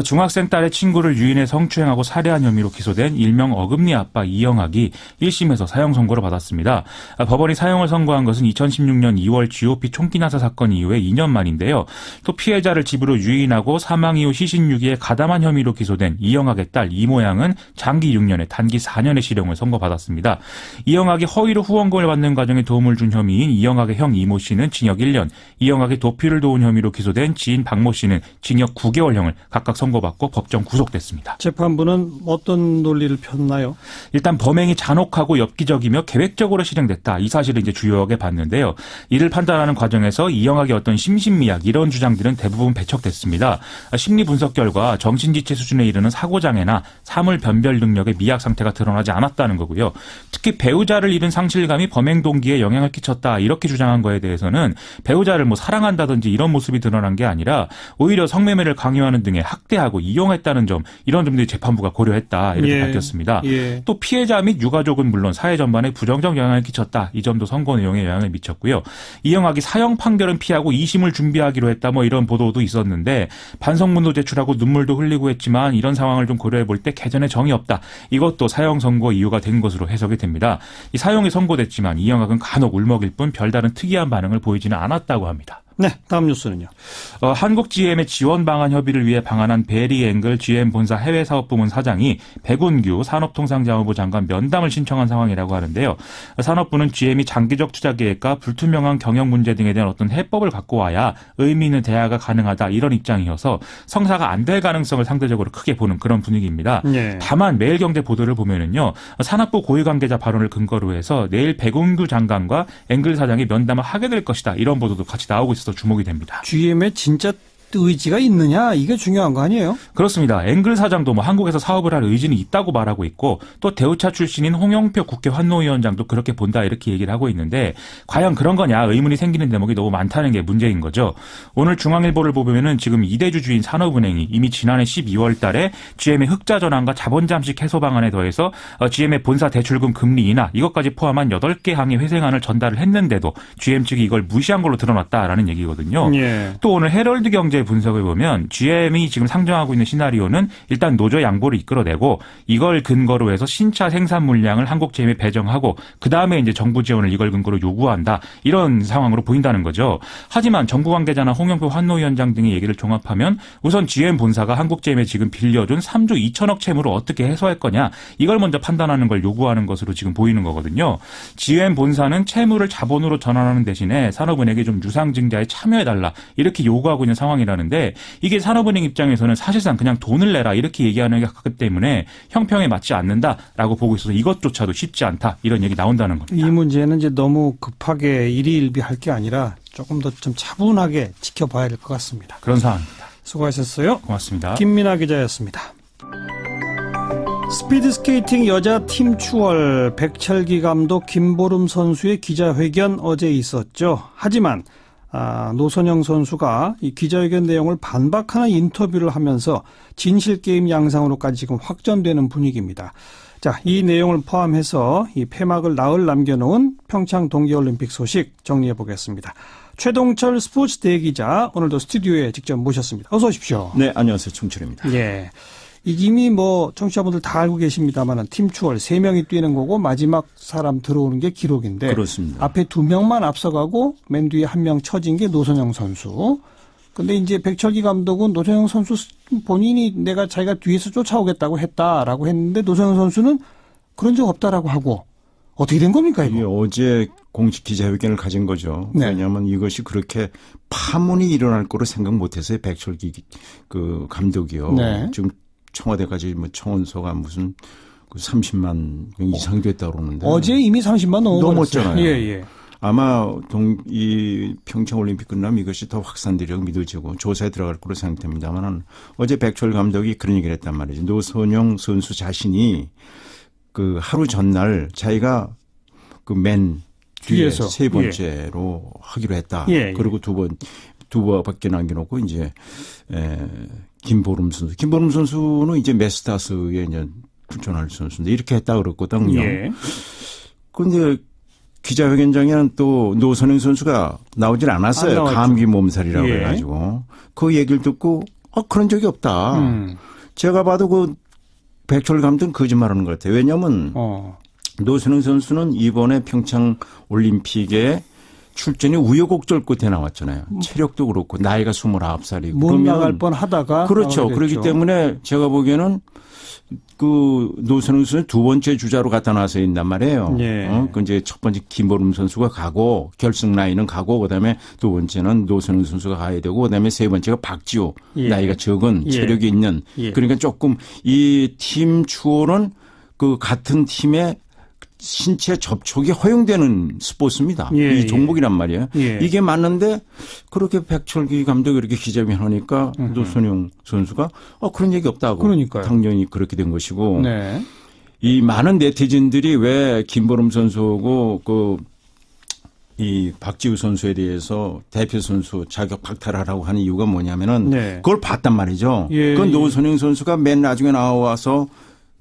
중학생 딸의 친구를 유인해 성추행하고 살해한 혐의로 기소된 일명 어금니 아빠 이영학이 1심에서 사형 선고를 받았습니다. 법원이 사형을 선고한 것은 2016년 2월 GOP 총기 난사 사건 이후에 2년 만인데요. 또 피해자를 집으로 유인하고 사망 이후 시신 유기에 가담한 혐의로 기소된 이영학의 딸 이모 양은 장기 6년에 단기 4년의 실형을 선고받았습니다. 이영학이 허위로 후원금을 받는 과정에 도움을 준 혐의인 이영학의 형 이모 씨는 징역 1년, 이영학의 도피를 도운 혐의로 기소된 지인 박모 씨는 징역 9개월형을 각각 선고받고 법정 구속됐습니다. 재판부는 어떤 논리를 폈나요? 일단 범행이 잔혹하고 엽기적이며 계획적으로 실행됐다. 이 사실을 이제 주요하게 봤는데요. 이를 판단하는 과정에서 이영학의 어떤 심신미약 이런 주장들은 대부분 배척됐습니다. 심리 분석 결과 정신지체 수준에 이르는 사고장애나 사물 변별 능력의 미약 상태가 드러나지 않았다는 거고요. 특히 배우자를 잃은 상실감이 범행 동기에 영향을 끼쳤다. 이렇게 주장한 거에 대해서는 배우자를 뭐 사랑한다든지 이런 모습이 드러난 게 아니라 오히려 성매매를 강요하는 등의 학대하고 이용했다는 점 이런 점들이 재판부가 고려했다 이렇게 밝혔습니다. 또 피해자 및 유가족은 물론 사회 전반에 부정적 영향을 끼쳤다. 이 점도 선고 내용에 영향을 미쳤고요. 이영학이 사형 판결은 피하고 2심을 준비하기로 했다 뭐 이런 보도도 있었는데 반성문도 제출하고 눈물도 흘리고 했지만 이런 상황을 좀 고려해 볼 때 개전에 정이 없다. 이것도 사형 선고 이유가 된 것으로 해석이 됩니다. 이 사형이 선고됐지만 이영학은 간혹 울먹일 뿐 별다른 특이한 반응을 보이지는 않았다고 합니다. 네, 다음 뉴스는요. 한국 GM의 지원 방안 협의를 위해 방한한 베리 앵글 GM 본사 해외사업부문 사장이 백운규 산업통상자원부 장관 면담을 신청한 상황이라고 하는데요. 산업부는 GM이 장기적 투자 계획과 불투명한 경영 문제 등에 대한 어떤 해법을 갖고 와야 의미 있는 대화가 가능하다 이런 입장이어서 성사가 안 될 가능성을 상대적으로 크게 보는 그런 분위기입니다. 네. 다만 매일경제 보도를 보면은요. 산업부 고위 관계자 발언을 근거로 해서 내일 백운규 장관과 앵글 사장이 면담을 하게 될 것이다. 이런 보도도 같이 나오고 있어서 주목이 됩니다. GM의 진짜 의지가 있느냐 이게 중요한 거 아니에요? 그렇습니다. 앵글 사장도 뭐 한국에서 사업을 할 의지는 있다고 말하고 있고 또 대우차 출신인 홍영표 국회 환노위원장도 그렇게 본다 이렇게 얘기를 하고 있는데 과연 그런 거냐 의문이 생기는 대목이 너무 많다는 게 문제인 거죠. 오늘 중앙일보를 보면은 지금 이대주주인 산업은행이 이미 지난해 12월 달에 GM의 흑자 전환과 자본 잠식 해소 방안에 더해서 GM의 본사 대출금 금리 인하 이것까지 포함한 8개 항의 회생안을 전달을 했는데도 GM 측이 이걸 무시한 걸로 드러났다라는 얘기거든요. 또 오늘 헤럴드 경제 어제 분석을 보면 GM이 지금 상정하고 있는 시나리오는 일단 노조 양보를 이끌어내고 이걸 근거로 해서 신차 생산 물량을 한국GM에 배정하고 그다음에 이제 정부 지원을 이걸 근거로 요구한다. 이런 상황으로 보인다는 거죠. 하지만 정부 관계자나 홍영표 환노위원장 등의 얘기를 종합하면 우선 GM 본사가 한국GM에 지금 빌려준 3조 2천억 채무를 어떻게 해소할 거냐. 이걸 먼저 판단하는 걸 요구하는 것으로 지금 보이는 거거든요. GM 본사는 채무를 자본으로 전환하는 대신에 산업은행에 좀 유상증자에 참여해달라. 이렇게 요구하고 있는 상황이라는데 이게 산업은행 입장에서는 사실상 그냥 돈을 내라. 이렇게 얘기하는 게 같기 때문에 형평에 맞지 않는다라고 보고 있어서 이것조차도 쉽지 않다. 이런 얘기 나온다는 겁니다. 이 문제는 이제 너무 급하게 일희일비할 게 아니라 조금 더 좀 차분하게 지켜봐야 될 것 같습니다. 그런 상황입니다. 수고하셨어요. 고맙습니다. 김민아 기자였습니다. 스피드스케이팅 여자 팀 추월 백철기 감독 김보름 선수의 기자회견 어제 있었죠. 하지만 노선영 선수가 이 기자회견 내용을 반박하는 인터뷰를 하면서 진실게임 양상으로까지 지금 확전되는 분위기입니다. 자, 이 내용을 포함해서 이 폐막을 나흘 남겨놓은 평창 동계올림픽 소식 정리해 보겠습니다. 최동철 스포츠 대기자 오늘도 스튜디오에 직접 모셨습니다. 어서 오십시오. 네, 안녕하세요. 총철입니다. 예. 이미 뭐 청취자분들 다 알고 계십니다만 팀 추월 3명이 뛰는 거고 마지막 사람 들어오는 게 기록인데 그렇습니다. 앞에 2명만 앞서가고 맨 뒤에 1명 처진 게 노선영 선수. 근데 이제 백철기 감독은 노선영 선수 본인이 자기가 뒤에서 쫓아오겠다고 했다라고 했는데 노선영 선수는 그런 적 없다라고 하고 어떻게 된 겁니까 이거? 이게 어제 공식 기자회견을 가진 거죠. 네. 왜냐하면 이것이 그렇게 파문이 일어날 거로 생각 못해서요. 백철기 그 감독이요. 네. 지금 청와대까지 뭐 청원서가 무슨 30만 이상이 됐다고 그러는데 어제 이미 30만 넘었잖아요. 예. 아마 이 평창올림픽 끝나면 이것이 더 확산되려고 믿어지고 조사에 들어갈 거로 생각됩니다만 어제 백철 감독이 그런 얘기를 했단 말이죠. 노선영 선수 자신이 그 하루 전날 자기가 그 맨 뒤에서 세 번째로 하기로 했다. 예. 그리고 두 번밖에 남겨놓고 이제 김보름 선수는 이제 메스타스에 이제 출전할 선수인데 이렇게 했다 그랬거든요. 예. 그런데 기자회견장에는 또 노선영 선수가 나오질 않았어요. 감기 몸살이라고 예. 해가지고 그 얘기를 듣고 그런 적이 없다. 제가 봐도 그 백철 감독은 거짓말하는 것 같아요. 왜냐하면 노선영 선수는 이번에 평창 올림픽에 출전이 우여곡절 끝에 나왔잖아요. 체력도 그렇고 나이가 29살이고. 못 나갈 뻔 하다가. 그렇죠. 그렇기 때문에 제가 보기에는 그 노선영 선수는 두 번째 주자로 갖다 놔서 있단 말이에요. 예. 그 이제 첫 번째 김보름 선수가 가고 결승 라인은 가고 그다음에 두 번째는 노선영 선수가 가야 되고 그다음에 세 번째가 박지호 예. 나이가 적은 체력이 예. 있는. 예. 그러니까 조금 이 팀 추월은 그 같은 팀의 신체 접촉이 허용되는 스포츠입니다. 예, 이 종목이란 말이에요. 예. 이게 맞는데 그렇게 백철기 감독이 이렇게 기자회견 하니까 노선영 선수가 그런 얘기 없다고. 그러니까요. 당연히 그렇게 된 것이고. 네. 이 많은 네티즌들이 왜 김보름 선수하고 이 박지우 선수에 대해서 대표 선수 자격 박탈하라고 하는 이유가 뭐냐면은 네. 그걸 봤단 말이죠. 예. 그 노선영 선수가 맨 나중에 나와서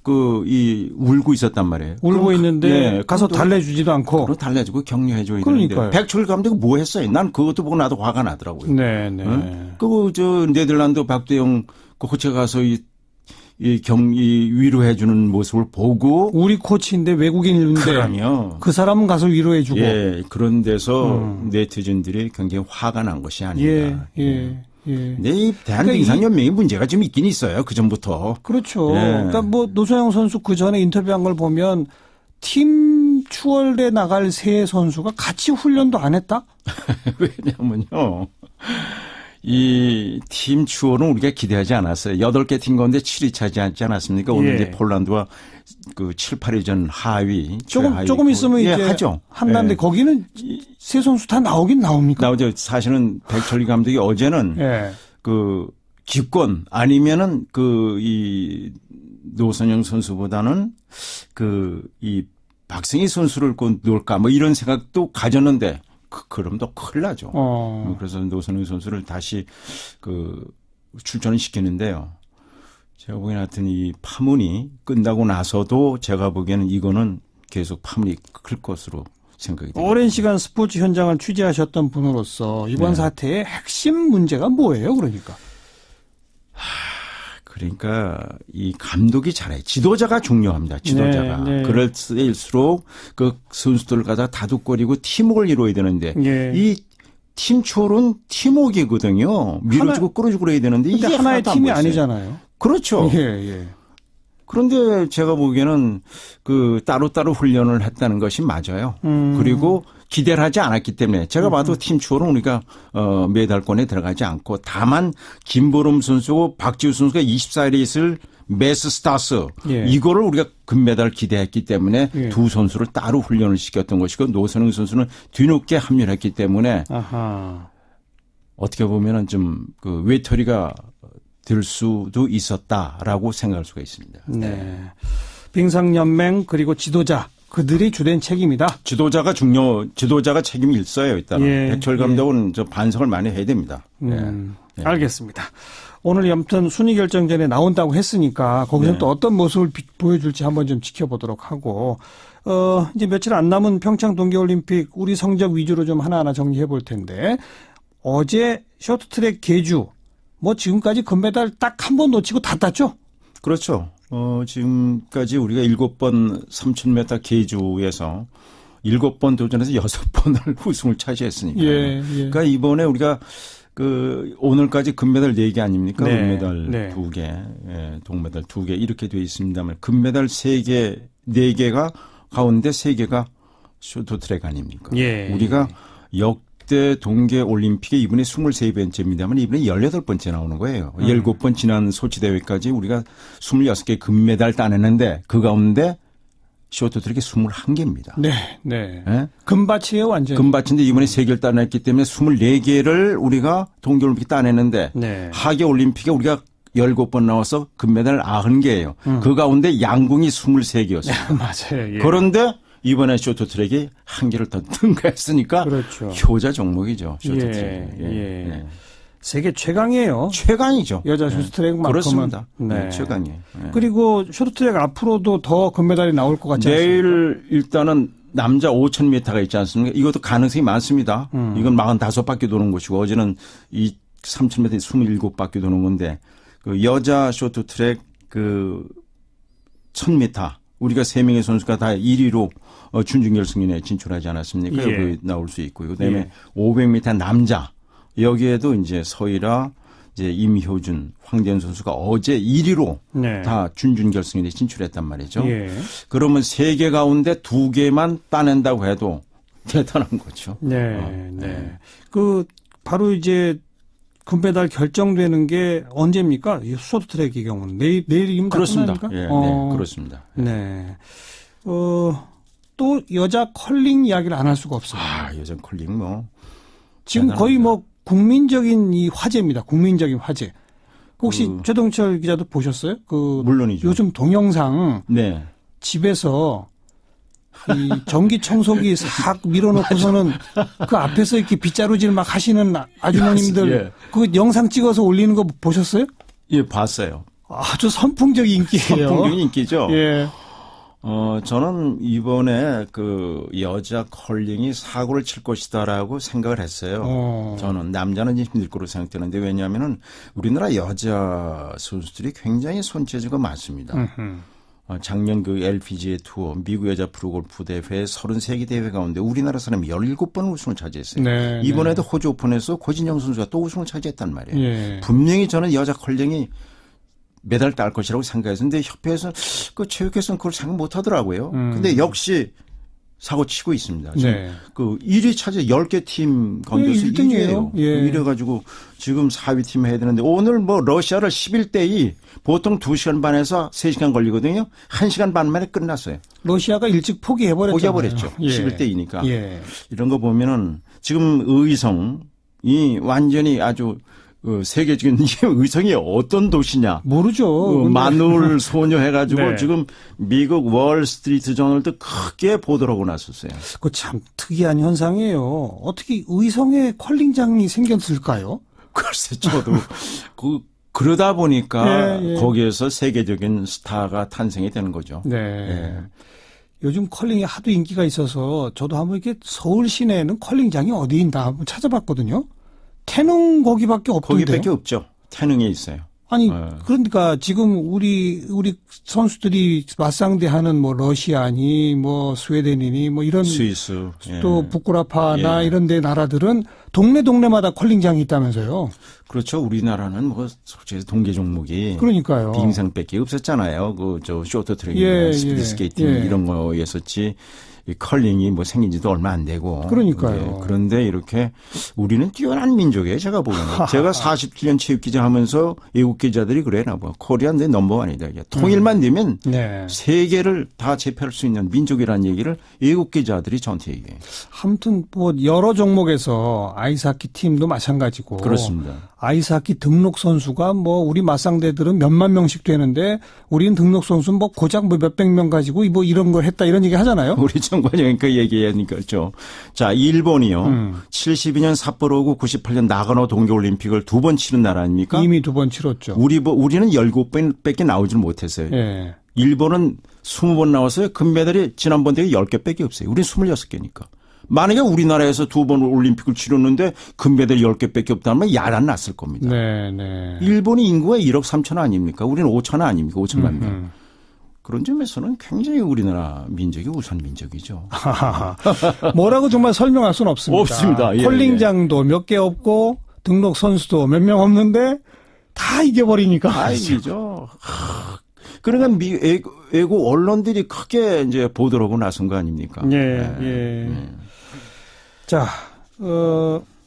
울고 있었단 말이에요. 울고 있는데 네, 가서 달래주지도 않고. 달래주고 격려해줘야 그러니까요. 되는데. 백철 감독이 뭐 했어요? 난 그것도 보고 나도 화가 나더라고요. 네. 응? 네덜란드 박대영 코치가 가서 이 위로해주는 모습을 보고. 우리 코치인데 외국인인데. 그러면. 그 사람은 가서 위로해주고. 예. 그런 데서 네티즌들이 굉장히 화가 난 것이 아닌가. 예. 네, 이 대한빙상연맹이 문제가 좀 있긴 있어요. 그 전부터. 그렇죠. 예. 그러니까 뭐 노선영 선수 그 전에 인터뷰한 걸 보면 팀 추월에 나갈 세 선수가 같이 훈련도 안 했다? 왜냐면요. 이 팀 추월은 우리가 기대하지 않았어요. 8개 팀 가운데 7위 차지하지 않았습니까? 오늘 이제 폴란드와 그 7, 8위전 하위. 조금 있으면 이제 하죠. 한다는데 거기는 세 선수 다 나오긴 나옵니까? 나오죠. 사실은 백철기 감독이 어제는 그 기권 아니면은 이 노선영 선수보다는 이 박승희 선수를 놓을까 뭐 이런 생각도 가졌는데 그럼 더 큰일 나죠. 그래서 노선영 선수를 다시 출전을 시키는데요. 제가 보기에는 하여튼 이 파문이 끝나고 나서도 제가 보기에는 이거는 계속 파문이 클 것으로 생각이 듭니다. 오랜 시간 스포츠 현장을 취재하셨던 분으로서 이번 사태의 핵심 문제가 뭐예요, 그러니까? 그러니까 이 감독이 잘해. 지도자가 중요합니다. 지도자가. 그럴수록 그 선수들 가다 다독거리고 팀워크를 이루어야 되는데 이 팀초는 팀워크이거든요. 밀어주고 끌어주고 그래야 되는데 이게 하나의 팀이 아니잖아요. 그렇죠. 그런데 제가 보기에는 그 따로따로 훈련을 했다는 것이 맞아요. 그리고 기대를 하지 않았기 때문에 제가 봐도 팀추어는 우리가 메달권에 들어가지 않고 다만 김보름 선수고 박지우 선수가 24일에 있을 메스 스타스 이거를 우리가 금메달을 기대했기 때문에 두 선수를 따로 훈련을 시켰던 것이고 노선영 선수는 뒤늦게 합류를 했기 때문에 어떻게 보면은 좀 그 외톨이가 될 수도 있었다라고 생각할 수가 있습니다. 빙상연맹 그리고 지도자 그들이 주된 책임이다. 지도자가 책임이 있어요. 일단은 백철 감독은 저 반성을 많이 해야 됩니다. 알겠습니다. 오늘 아무튼 순위 결정전에 나온다고 했으니까 거기서 또 어떤 모습을 보여줄지 한번 좀 지켜보도록 하고 이제 며칠 안 남은 평창 동계올림픽 우리 성적 위주로 좀 하나하나 정리해 볼 텐데 어제 쇼트트랙 계주 뭐 지금까지 금메달 딱 한 번 놓치고 다 땄죠? 그렇죠. 지금까지 우리가 7번 3000m 계주에서 7번 도전해서 6번을 우승을 차지했으니까요. 그러니까 이번에 우리가 오늘까지 금메달 4개 아닙니까? 은메달 2개, 동메달 2개 이렇게 되어 있습니다만 금메달 3개, 4개가 가운데 3개가 쇼트트랙 아닙니까? 우리가 역대 동계올림픽에 이번에 23번째입니다만 이번에 18번째 나오는 거예요. 17번 지난 소치대회까지 우리가 26개 금메달 따냈는데 그 가운데 쇼트트랙이 21개입니다. 금바치예요, 완전히. 금바치인데 이번에 3개를 따냈기 때문에 24개를 우리가 동계올림픽 따냈는데 하계올림픽에 우리가 17번 나와서 금메달 90개예요. 그 가운데 양궁이 23개였어요. 맞아요. 그런데 이번에 쇼트트랙이 1개를 더 등가했으니까 효자 종목이죠. 쇼트트랙이. 세계 최강이에요. 최강이죠. 여자 쇼트트랙만큼은. 그렇습니다. 최강이에요. 그리고 쇼트트랙 앞으로도 더 금메달이 나올 것 같지 않습니까? 내일 일단은 남자 5000m가 있지 않습니까? 이것도 가능성이 많습니다. 이건 45바퀴 도는 것이고 어제는 이 3000m 27바퀴 도는 건데 그 여자 쇼트트랙 1000m 우리가 3명의 선수가 다 1위로 준중결승에 진출하지 않았습니까? 여기 나올 수 있고요. 그다음에 500m 남자 여기에도 이제 서희라, 이제 임효준, 황대현 선수가 어제 1위로 다 준중결승에 진출했단 말이죠. 그러면 3개 가운데 2개만 따낸다고 해도 대단한 거죠. 바로 이제 금메달 결정되는 게 언제입니까? 이 쇼트트랙의 경우는 내일이면 그렇습니다. 그렇습니다. 또 여자 컬링 이야기를 안 할 수가 없어요. 여자 컬링 지금 대단합니다. 거의 국민적인 이 화제입니다. 국민적인 화제. 혹시 최동철 기자도 보셨어요? 물론이죠. 요즘 동영상 집에서 이 전기 청소기 싹 밀어놓고서는 그 앞에서 이렇게 빗자루질 막 하시는 아주머님들 그 영상 찍어서 올리는 거 보셨어요? 봤어요. 아주 선풍적 인기예요. 선풍적인 인기죠. 저는 이번에 여자 컬링이 사고를 칠 것이다라고 생각을 했어요. 저는 남자는 힘들 거로 생각되는데 왜냐하면은 우리나라 여자 선수들이 굉장히 손재주가 많습니다. 작년 LPGA 투어 미국 여자 프로골프 대회 33개 대회 가운데 우리나라 사람이 17번 우승을 차지했어요. 이번에도 호주 오픈에서 고진영 선수가 또 우승을 차지했단 말이에요. 분명히 저는 여자 컬링이 메달 딸 것이라고 생각했는데 협회에서 체육회에서는 그걸 생각 못 하더라고요. 근데 역시 사고 치고 있습니다. 지금 1위 차지 10개 팀 가운데서 1위예요. 이래가지고 지금 4위 팀 해야 되는데 오늘 러시아를 11대2 보통 2시간 반에서 3시간 걸리거든요. 1시간 반 만에 끝났어요. 러시아가 일찍 포기해버렸죠. 11대2니까. 이런 거 보면은 지금 의성이 완전히 아주 세계적인 의성이 어떤 도시냐. 모르죠. 마눌 소녀 해가지고 지금 미국 월스트리트 저널도 크게 보도를 하고 났었어요. 그거 참 특이한 현상이에요. 어떻게 의성에 컬링장이 생겼을까요? 글쎄 저도 그러다 보니까 거기에서 세계적인 스타가 탄생이 되는 거죠. 요즘 컬링이 하도 인기가 있어서 저도 한번 이렇게 서울 시내에는 컬링장이 어디 있나 한번 찾아봤거든요. 태릉 거기밖에 없던데요. 거기밖에 없죠. 태릉에 있어요. 아니 그러니까 지금 우리 선수들이 맞상대하는 뭐 러시아니 뭐 스웨덴이니 뭐 이런 스위스 또 부쿠라파나 이런 데 나라들은 동네마다 컬링장이 있다면서요. 그렇죠. 우리나라는 뭐 솔직히 동계 종목이 그러니까요. 빙상밖에 없었잖아요. 그 저 쇼트트랙이나 스피드 스케이팅 이런 거였었지. 이 컬링이 뭐 생긴 지도 얼마 안 되고. 그러니까요. 그런데 이렇게 우리는 뛰어난 민족이에요. 제가 보기에는. 제가 47년 체육기자 하면서 외국 기자들이 그래나 봐. 코리안 내 넘버원이다. 통일만 되면 세계를 다 제패할 수 있는 민족이라는 얘기를 외국 기자들이 저한테 얘기해요. 아무튼 뭐 여러 종목에서 아이스하키 팀도 마찬가지고. 그렇습니다. 아이스하키 등록 선수가 뭐 우리 맞상대들은 몇만 명씩 되는데 우리는 등록 선수는 뭐 고작 뭐 몇백 명 가지고 뭐 이런 걸 했다 이런 얘기 하잖아요. 우리 정관장이 그 얘기하니까죠. 자, 일본이요. 72년 삿포로고 98년 나가노 동계올림픽을 2번 치른 나라 아닙니까? 이미 2번 치렀죠. 우리는 17번밖에 나오질 못했어요. 일본은 20번 나왔어요. 금메달이 지난번 대회 10개밖에 없어요. 우리는 26개니까. 만약에 우리나라에서 2번 올림픽을 치렀는데 금메달 10개밖에 없다면 야단 났을 겁니다. 일본이 인구가 1억 3천 아닙니까? 우리는 5천 아닙니까? 5천만 명. 그런 점에서는 굉장히 우리나라 민족이 우선 민족이죠. 뭐라고 정말 설명할 수는 없습니다. 없습니다. 컬링장도 몇 개 없고 등록 선수도 몇 명 없는데 다 이겨버리니까. 다 이기죠. 그러니까 외국 언론들이 크게 이제 보도하고 나선 거 아닙니까? 자,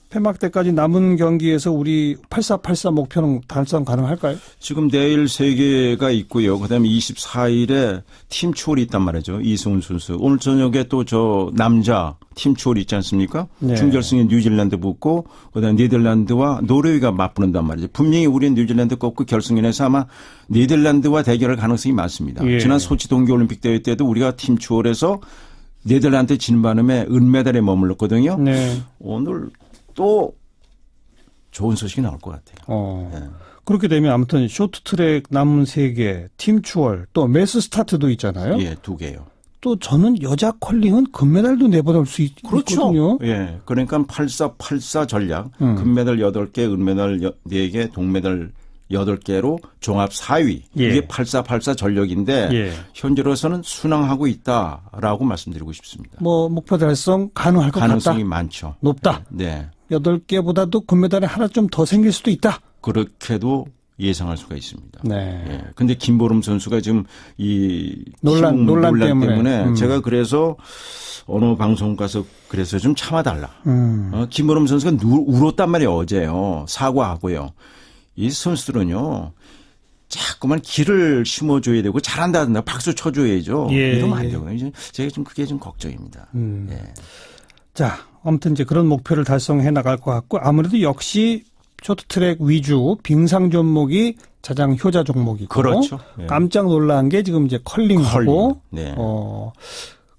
폐막 때까지 남은 경기에서 우리 8484 목표는 달성 가능할까요? 지금 내일 3개가 있고요. 그다음에 24일에 팀 추월이 있단 말이죠. 이승훈 선수. 오늘 저녁에 또 저 남자 팀 추월이 있지 않습니까? 준결승에 뉴질랜드 붙고 그다음에 네덜란드와 노르웨이가 맞붙는단 말이죠. 분명히 우리는 뉴질랜드 꺾고 결승전에서 아마 네덜란드와 대결할 가능성이 많습니다. 지난 소치 동계올림픽 대회 때도 우리가 팀 추월해서 네덜란드 진 바람에 은메달에 머물렀거든요. 오늘 또 좋은 소식이 나올 것 같아요. 그렇게 되면 아무튼 쇼트트랙 남은 3개, 팀 추월, 또 매스 스타트도 있잖아요. 2개요. 또 저는 여자 컬링은 금메달도 내보낼 수 있거든요. 그렇죠. 그러니까 8484 전략, 금메달 8개, 은메달 4개, 동메달 8개로 종합 4위. 이게 8484 전력인데 현재로서는 순항하고 있다라고 말씀드리고 싶습니다. 뭐 목표 달성 가능할 것 가능성이 같다? 많죠. 높다? 8개보다도 금메달이 하나 좀 더 생길 수도 있다? 그렇게도 예상할 수가 있습니다. 근데 김보름 선수가 지금 이 논란 때문에 제가 그래서 어느 방송 가서 그래서 좀 참아달라. 김보름 선수가 울었단 말이에요. 어제요. 사과하고요. 이 선수들은요. 자꾸만 길을 심어줘야 되고 잘한다든가 박수 쳐줘야죠. 이러면 안 되고요. 제가 좀 그게 좀 걱정입니다. 자, 아무튼 이제 그런 목표를 달성해 나갈 것 같고 아무래도 역시 쇼트트랙 위주 빙상 종목이 가장 효자 종목이고 그렇죠. 깜짝 놀란 게 지금 이제 컬링하고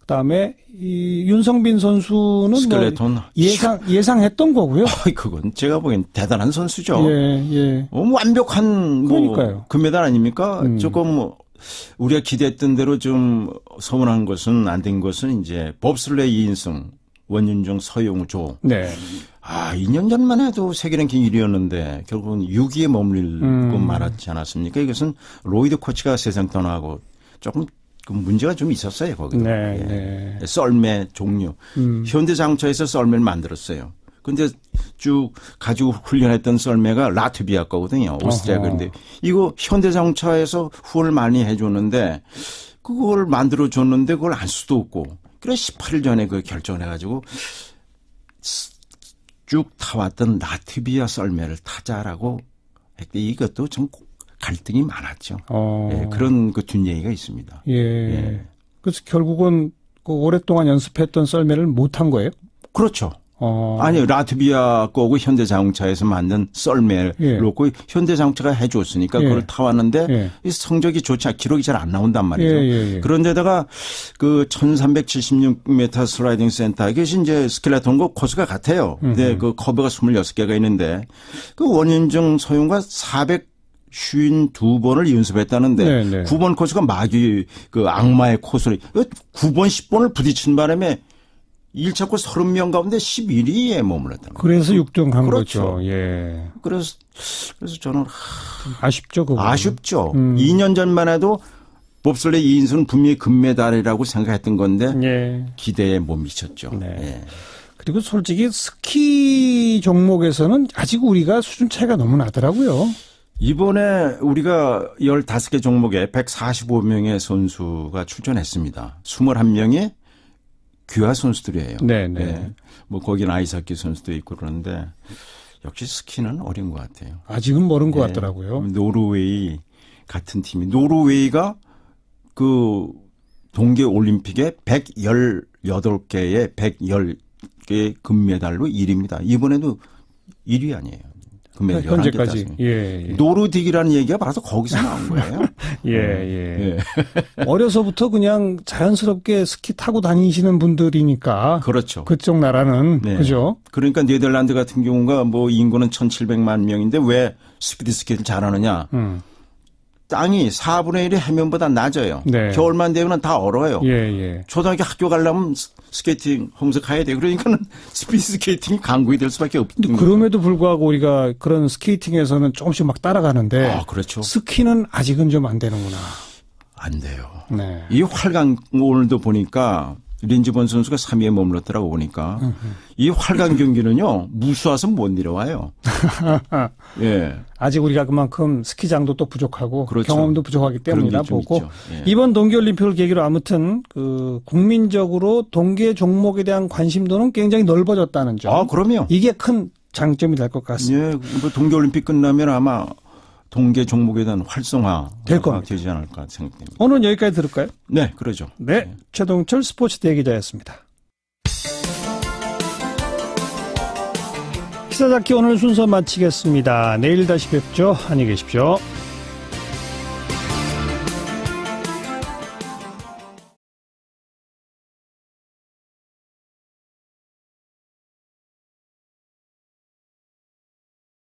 그다음에 이 윤성빈 선수는 스켈레톤 뭐 예상했던 거고요. 그건 제가 보기엔 대단한 선수죠. 완벽한 뭐 금메달 아닙니까? 조금 뭐 우리가 기대했던 대로 좀 서운한 것은 안 된 것은 이제 봅슬레이 2인승 원윤종, 서용우, 조. 2년 전만 해도 세계 랭킹 1위였는데 결국은 6위에 머물고 말았지 않았습니까? 이것은 로이드 코치가 세상 떠나고 조금 그 문제가 좀 있었어요, 거기도. 썰매 종류. 현대자동차에서 썰매를 만들었어요. 근데 쭉 가지고 훈련했던 썰매가 라트비아 거거든요. 오스트리아 거인데 이거 현대자동차에서 후원을 많이 해줬는데 그걸 만들어줬는데 그걸 안 수도 없고 그래서 18일 전에 그 결정을 해가지고 쭉 타왔던 라트비아 썰매를 타자라고 했는데 이것도 좀 갈등이 많았죠. 그런 그 뒷얘기가 있습니다. 그래서 결국은 그 오랫동안 연습했던 썰매를 못 탄 거예요? 그렇죠. 아니 라트비아 거고 현대자동차에서 만든 썰매를 놓고 현대자동차가 해줬으니까 그걸 타왔는데 성적이 좋지 않고 기록이 잘 안 나온단 말이죠. 그런데다가 그 1376m 슬라이딩 센터 이게 이제 스켈레톤과 코스가 같아요. 근데 그 커브가 26개가 있는데 그 원윤정 서용과 52번을 연습했다는데 네네. 9번 코스가 마귀 그 악마의 코스로 9번 10번을 부딪힌 바람에 1차 코스 30명 가운데 11위에 머물렀다. 그래서 6등 간 그렇죠. 거죠. 예. 그래서 저는 아쉽죠, 그거. 아쉽죠. 2년 전만 해도 봅슬레이 2인수는 분명히 금메달이라고 생각했던 건데 예. 기대에 못 미쳤죠. 네. 예. 그리고 솔직히 스키 종목에서는 아직 우리가 수준 차이가 너무 나더라고요. 이번에 우리가 15개 종목에 145명의 선수가 출전했습니다. 21명이 귀화 선수들이에요. 네네. 네. 뭐 거기는 아이스하키 선수도 있고 그러는데 역시 스키는 어려운 것 같아요. 아직은 모른 것 같더라고요. 노르웨이 같은 팀이 노르웨이가 그 동계 올림픽에 118개의 110개의 금메달로 1위입니다. 이번에도 1위 아니에요. 금메달 현재까지. 예. 노르딕이라는 얘기가 바로 거기서 나온 거예요. 예. 어려서부터 그냥 자연스럽게 스키 타고 다니시는 분들이니까. 그렇죠. 그쪽 나라는. 네. 그죠? 그러니까 네덜란드 같은 경우가 뭐 인구는 1,700만 명인데 왜 스피드 스키를 잘하느냐. 땅이 4분의 1이 해면보다 낮아요. 네. 겨울만 되면 다 얼어요. 예. 초등학교 학교 가려면 스케이팅 하면서 가야 돼요. 그러니까는 스피드 스케이팅이 강국이 될 수밖에 없는 거예요. 그럼에도 불구하고 우리가 그런 스케이팅에서는 조금씩 막 따라가는데. 그렇죠. 스키는 아직은 좀 안 되는구나. 안 돼요. 네. 이 활강 오늘도 보니까 린즈본 선수가 3위에 머물렀더라고 보니까 이 활강 경기는요 무수와서 못 내려와요. 예. 아직 우리가 그만큼 스키장도 또 부족하고 그렇죠. 경험도 부족하기 때문이라 보고 예. 이번 동계올림픽을 계기로 아무튼 그 국민적으로 동계 종목에 대한 관심도는 굉장히 넓어졌다는 점. 그럼요. 이게 큰 장점이 될 것 같습니다. 예. 뭐 동계올림픽 끝나면 아마 동계 종목에 대한 활성화가 되지 않을까 생각됩니다. 오늘은 여기까지 들을까요? 네, 그러죠. 네, 최동철 스포츠 대기자였습니다. 기사잡기 오늘 순서 마치겠습니다. 내일 다시 뵙죠. 안녕히 계십시오.